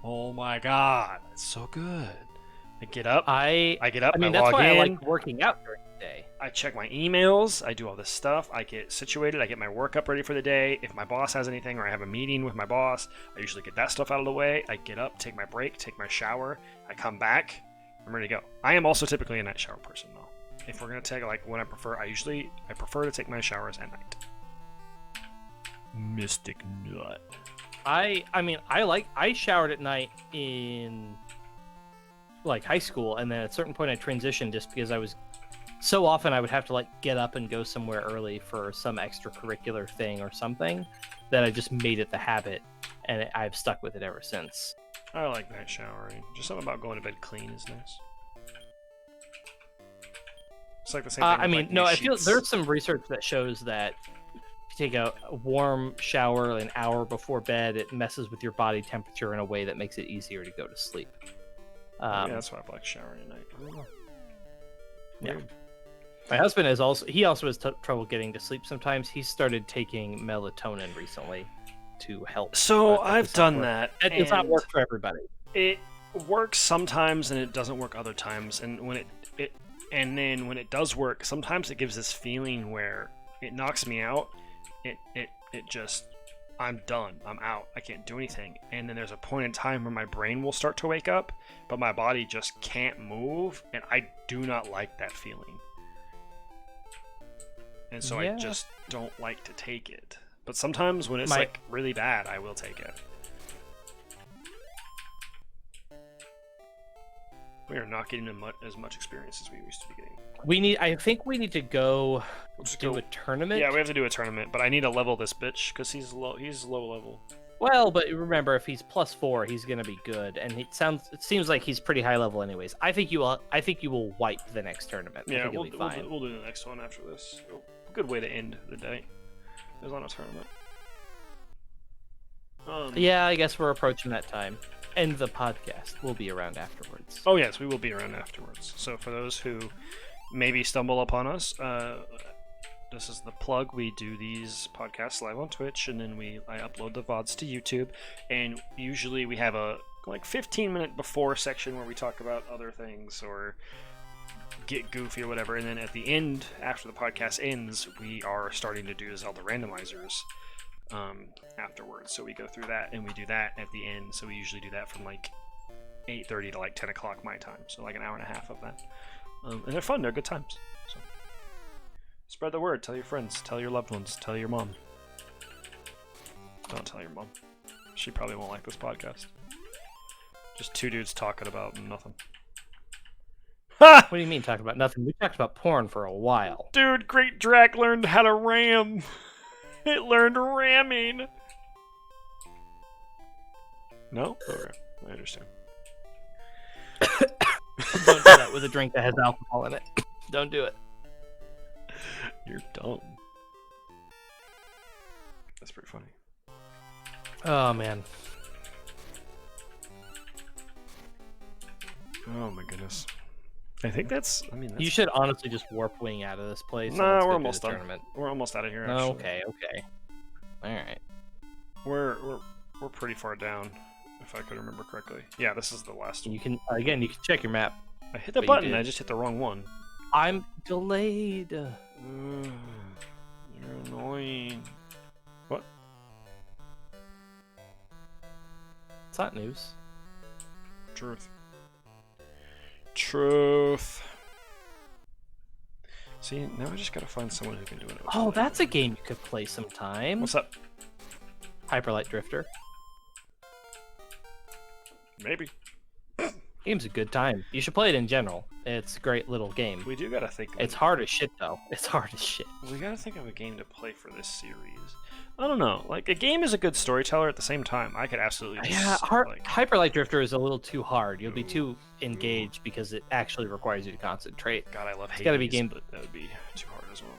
Oh my god, it's so good. I get up. I mean, that's log why in. I like working out during the day. I check my emails. I do all this stuff. I get situated. I get my work up ready for the day. If my boss has anything or I have a meeting with my boss, I usually get that stuff out of the way. I get up, take my break, take my shower. I come back. I'm ready to go. I am also typically a night shower person, though. If we're gonna take when I prefer, I prefer to take my showers at night. Mystic nut. I showered at night in high school, and then at a certain point I transitioned just because so often I would have to get up and go somewhere early for some extracurricular thing or something that I just made it the habit, and I've stuck with it ever since. I like night showering. Just something about going to bed clean is nice. It's like the same thing. I feel there's some research that shows that if you take a warm shower an hour before bed, it messes with your body temperature in a way that makes it easier to go to sleep. That's why I like showering at night. I don't know. Yeah. My husband also has trouble getting to sleep sometimes. He's started taking melatonin recently to help. So I've done that. It does not work for everybody. It works sometimes and it doesn't work other times. And when when it does work, sometimes it gives this feeling where it knocks me out. It just, I'm done. I'm out. I can't do anything. And then there's a point in time where my brain will start to wake up, but my body just can't move, and I do not like that feeling. And so I just don't like to take it. But sometimes when it's really bad, I will take it. We are not getting as much experience as we used to be getting. I think we need to go do a tournament. Yeah, we have to do a tournament, but I need to level this bitch because he's low level. Well, but remember, if he's +4, he's gonna be good, and it seems like he's pretty high level anyways. I think you will wipe the next tournament. Yeah, we'll do the next one after this. Good way to end the day. There's on a tournament. Yeah, I guess we're approaching that time. And the podcast will be around afterwards. Oh yes, we will be around afterwards. So for those who maybe stumble upon us, this is the plug. We do these podcasts live on Twitch, and then I upload the VODs to YouTube. And usually we have a 15-minute before section where we talk about other things or get goofy or whatever. And then at the end, after the podcast ends, we are starting to do Zelda randomizers afterwards. So we go through that and we do that at the end. So we usually do that from 8:30 to 10 o'clock my time. So an hour and a half of that. And they're fun. They're good times. So spread the word. Tell your friends. Tell your loved ones. Tell your mom. Don't tell your mom. She probably won't like this podcast. Just 2 dudes talking about nothing. What do you mean talking about nothing? We talked about porn for a while. Dude, Great Drac learned how to ram. It learned ramming. No? Okay. I understand. Don't do that with a drink that has alcohol in it. Don't do it. You're dumb. That's pretty funny. Oh, man. Oh, my goodness. I think that's... You should honestly just warp wing out of this place. No, we're almost done. We're almost out of here, actually. Okay. Alright. We're pretty far down, if I could remember correctly. Yeah, this is the last one. You can check your map. I hit the button, I just hit the wrong one. I'm delayed. Ugh, you're annoying. What? It's not news. Truth. Truth. See, now I just gotta find someone who can do it. Oh, that's a game you could play sometime. What's up? Hyperlight Drifter. Maybe. Game's a good time. You should play it in general. It's a great little game. We do gotta think. It's hard as shit, though. It's hard as shit. We gotta think of a game to play for this series. I don't know. Like, a game is a good storyteller at the same time. I could absolutely just, Yeah, like... Hyperlight Drifter is a little too hard. You'll be too engaged because it actually requires you to concentrate. God, I love Hades, gotta be game... but that would be too hard as well.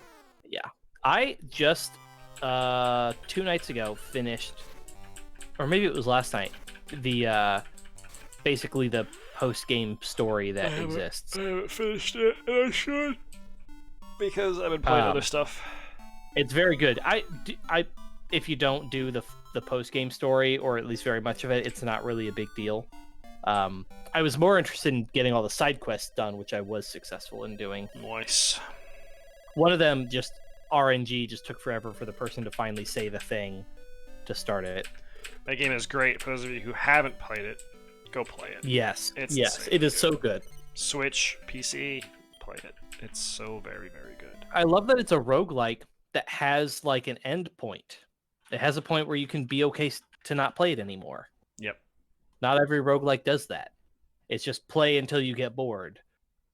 Yeah. I just, 2 nights ago, finished... Or maybe it was last night. The, basically the post-game story that exists. I haven't finished it, and I should. Because I've been playing other stuff. It's very good. If you don't do the post-game story, or at least very much of it, it's not really a big deal. I was more interested in getting all the side quests done, which I was successful in doing. Nice. One of them, just RNG, just took forever for the person to finally say the thing to start it. That game is great. For those of you who haven't played it, go play it. Yes, It's yes, it is so good. Switch, PC, play it. It's so very, very good. I love that it's a roguelike that has like an end point. It has a point where you can be okay to not play it anymore. Yep. Not every roguelike does that. It's just play until you get bored,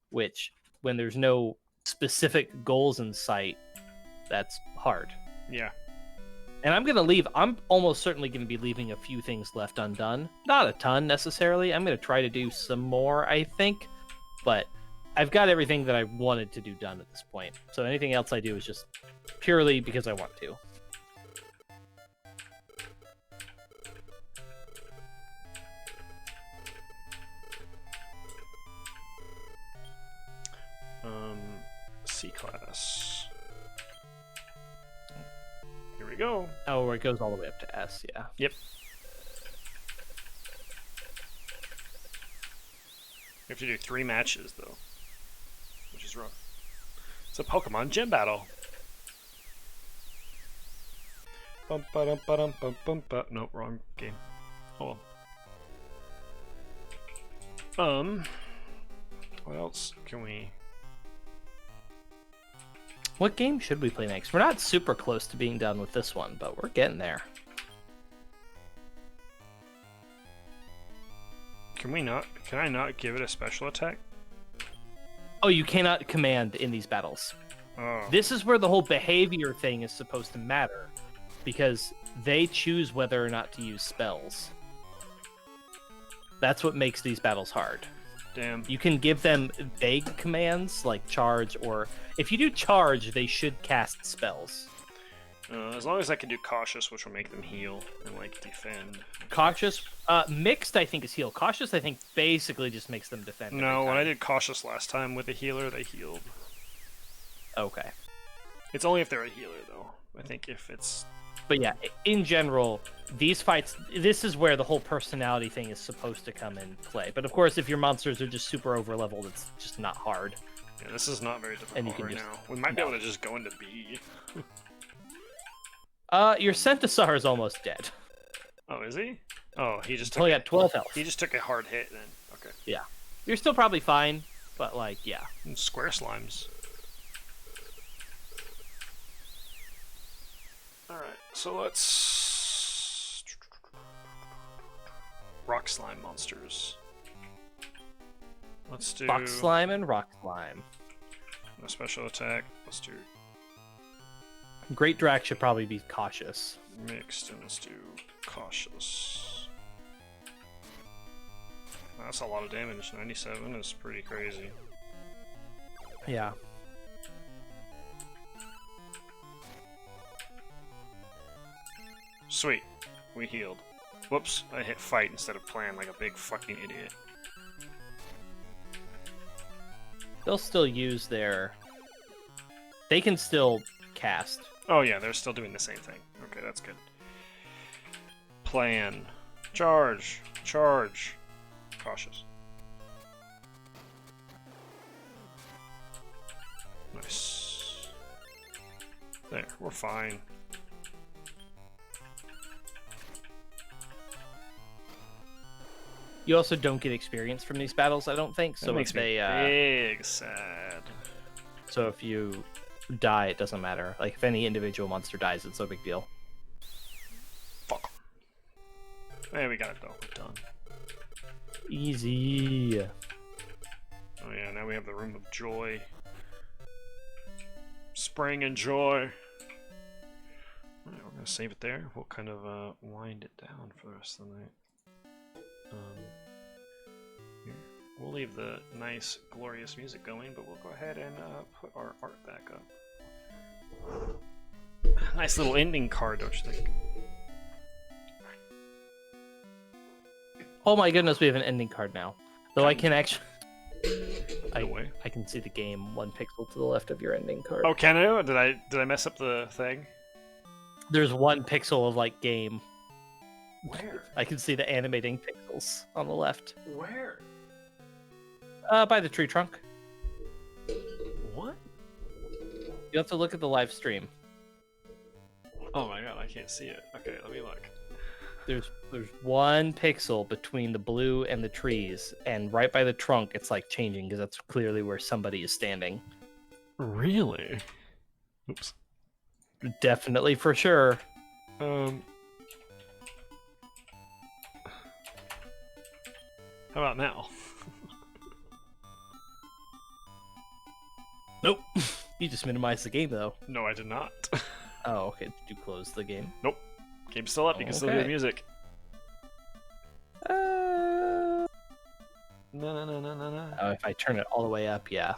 which, when there's no specific goals in sight, that's hard. Yeah. And I'm going to leave. I'm almost certainly going to be leaving a few things left undone. Not a ton, necessarily. I'm going to try to do some more, I think. But I've got everything that I wanted to do done at this point. So anything else I do is just purely because I want to. C-class. Here we go. Oh, it goes all the way up to S, yeah. Yep. We have to do 3 matches, though. Which is rough. It's a Pokemon gym battle. Bum, ba-dum, ba-dum, bum, bum, ba. Nope, wrong game. Oh well. What else can we... What game should we play next? We're not super close to being done with this one, but we're getting there. Can I not give it a special attack? Oh, you cannot command in these battles. Oh. This is where the whole behavior thing is supposed to matter, because they choose whether or not to use spells. That's what makes these battles hard. Damn. You can give them vague commands, like charge, or if you do charge, they should cast spells. As long as I can do cautious, which will make them heal and, like, defend. Cautious, mixed, I think, is heal. Cautious, I think, basically just makes them defend. No, when I did cautious last time with a healer, they healed. Okay. It's only if they're a healer, though. I think if it's... But yeah, in general, these fights, this is where the whole personality thing is supposed to come in play. But of course, if your monsters are just super over-leveled, it's just not hard. Yeah, this is not very difficult And you can right just... now. We might be able to just go into B. Your Centaur is almost dead. Oh, is he? Oh, he just Only got 12 health. He just took a hard hit then. Okay. Yeah. You're still probably fine, but like, yeah. And square slimes. Alright, so let's... Rock slime monsters. Let's do... Fox slime and rock slime. A special attack. Let's do Great Drac should probably be cautious. mixed, and let's do cautious. That's a lot of damage. 97 is pretty crazy. Yeah. Sweet. We healed. Whoops, I hit fight instead of plan like a big fucking idiot. They'll still use their... They can still cast. Oh yeah, they're still doing the same thing. Okay, that's good. Plan. Charge. Charge. Cautious. There, we're fine. You also don't get experience from these battles, I don't think. That So makes if me they, big sad. so if you die, it doesn't matter. Like if any individual monster dies, it's no big deal. Fuck. Hey, we got it though. We're done. Easy. Oh yeah, now we have the Room of Joy. Spring and joy. Alright, we're gonna save it there. We'll kind of wind it down for the rest of the night. Here. We'll leave the nice, glorious music going, but we'll go ahead and put our art back up. Nice little ending card, don't you think? Oh my goodness, we have an ending card now. Though I can actually... No way. I can see the game 1 pixel to the left of your ending card. Oh, can I? Did I mess up the thing? There's 1 pixel of like game. Where? I can see the animating pixels on the left. Where? By the tree trunk. What? You have to look at the live stream. Oh my god, I can't see it. Okay, let me look. There's 1 pixel between the blue and the trees, and right by the trunk, it's like changing because that's clearly where somebody is standing. Really? Oops. Definitely for sure. How about now? Nope. You just minimized the game though. No, I did not. Oh, okay. Did you close the game? Nope. Game's still up. You can still hear the Okay. music. Uh... No. Oh, if I turn it all the way up, yeah.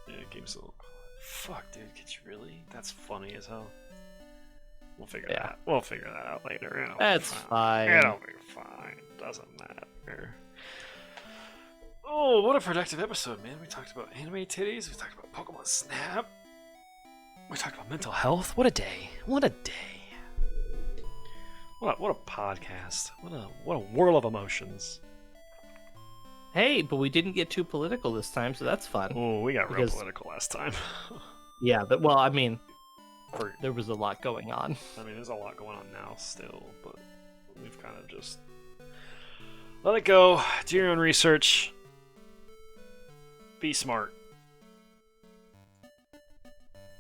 Yeah, game's still. Fuck, dude. Could you really? That's funny as hell. We'll figure that out. We'll figure that out later. It'll be That's fine. It'll be fine. Doesn't matter. Oh, what a productive episode, man. We talked about anime titties. We talked about Pokemon Snap. We talked about mental health. What a day. What a day. What a podcast. What a whirl of emotions. Hey, but we didn't get too political this time, so that's fun. Oh, we got real Because- political last time. Yeah, but well, I mean, For- there was a lot going on. I mean, there's a lot going on now still, but we've kind of just let it go. Do your own research. Be smart.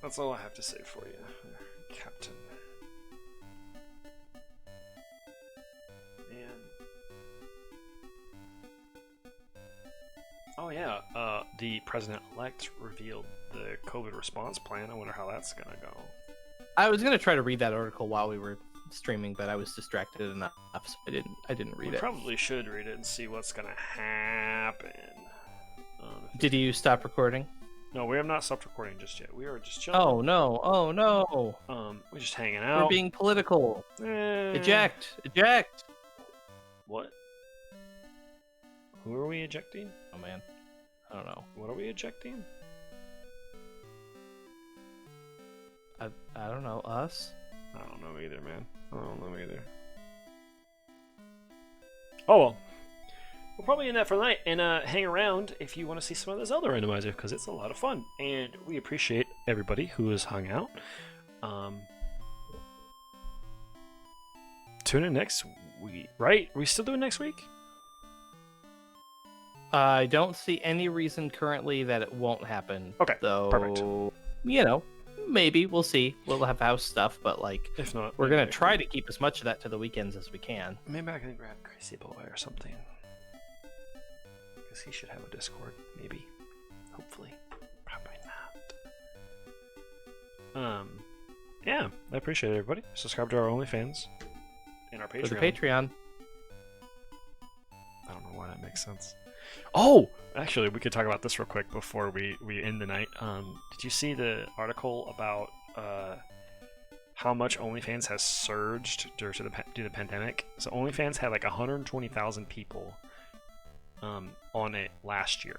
That's all I have to say for you, Captain. Man. Oh yeah, the president-elect revealed the COVID response plan. I wonder how that's gonna go. I was gonna try to read that article while we were streaming, but I was distracted enough, so I didn't read We it. probably should read it and see what's gonna happen. Did you stop recording? No, we have not stopped recording just yet. We are just chilling. Oh no! Oh no! We're just hanging out. We're being political. Eject! Eject! What? Who are we ejecting? Oh man, I don't know. What are we ejecting? I don't know. Us? I don't know either, man. I don't know either. Oh well. We'll probably end that for the night and hang around if you want to see some of this other randomizer because it's a lot of fun and we appreciate everybody who has hung out. Tune in next week, right? Are we still doing next week? I don't see any reason currently that it won't happen. Okay, though, perfect. You know, maybe we'll see. We'll have house stuff, but like, If not, we're gonna try to keep as much of that to the weekends as we can. Maybe I can grab Crazy Boy or something. Because he should have a Discord, maybe. Hopefully. Probably not. Yeah, I appreciate it, everybody. Subscribe to our OnlyFans and our Patreon. For the Patreon. I don't know why that makes sense. Oh! Actually, we could talk about this real quick before we end the night. Did you see the article about how much OnlyFans has surged due to the pandemic? So OnlyFans had like 120,000 people on it last year.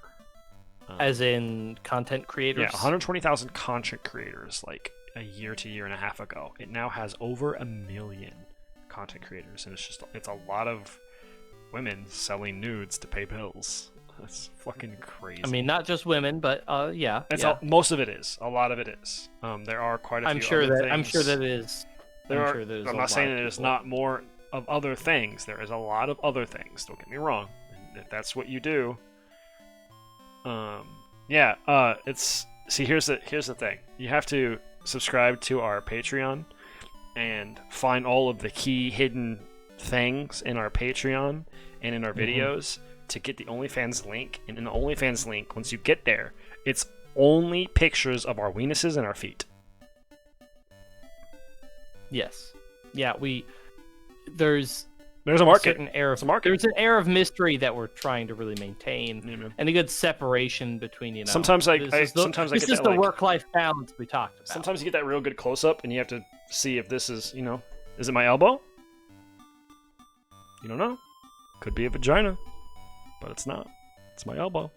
As in content creators? Yeah, 120,000 content creators like a year to year and a half ago. It now has over 1 million content creators, and it's a lot of women selling nudes to pay bills. That's fucking crazy. I mean, not just women, but yeah. That's yeah. most of it is. A lot of it is. There are quite a few. I'm sure other that things. I'm sure that it is. There are. Sure there's I'm a not saying lot of there's people. not more of other things. There is a lot of other things. Don't get me wrong. And if that's what you do, yeah. It's here's the thing. You have to subscribe to our Patreon and find all of the key hidden things in our Patreon and in our videos to get the OnlyFans link. And in the OnlyFans link, once you get there, it's only pictures of our weenuses and our feet. Yes. Yeah. There's a market. certain air of there's an air of mystery that we're trying to really maintain, and a good separation between Sometimes I get this is the work-life balance we talked about. Sometimes you get that real good close-up, and you have to see if this is is it my elbow? You don't know. Could be a vagina, but it's not. It's my elbow.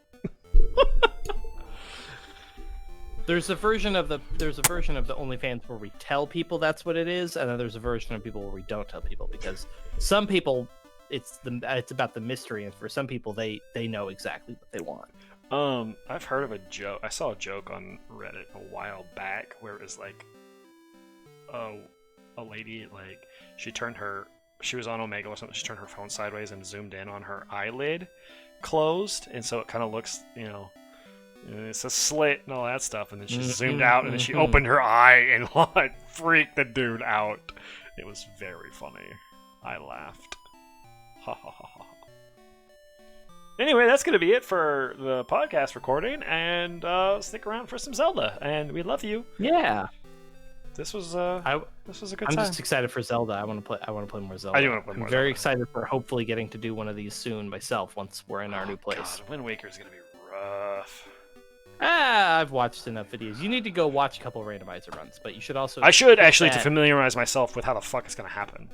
There's a version of the OnlyFans where we tell people that's what it is, and then there's a version of people where we don't tell people, because some people it's about the mystery, and for some people they know exactly what they want. I've heard of a joke. I saw a joke on Reddit a while back where it was like, a lady, like, she was on Omega or something. She turned her phone sideways and zoomed in on her eyelid closed, and so it kind of looks, it's a slit and all that stuff, and then she zoomed out, and then she opened her eye and like freaked the dude out. It was very funny. I laughed. Ha ha ha ha. Anyway, that's gonna be it for the podcast recording, and stick around for some Zelda. And we love you. Yeah. This was a good time. I'm just excited for Zelda. I want to play more Zelda. I do want to play more. I'm very excited for hopefully getting to do one of these soon myself once we're in our new place. God, Wind Waker is gonna be rough. I've watched enough videos. You need to go watch a couple of randomizer runs, but you should also. I should actually to familiarize myself with how the fuck it's gonna happen.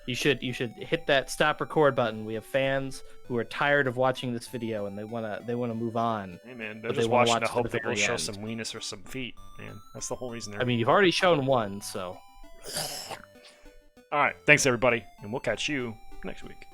You should hit that stop record button. We have fans who are tired of watching this video and they wanna move on. Hey man, they're just watching to hope that we'll show some weenus or some feet, man. That's the whole reason. I mean, you've already shown one, so. All right, thanks everybody, and we'll catch you next week.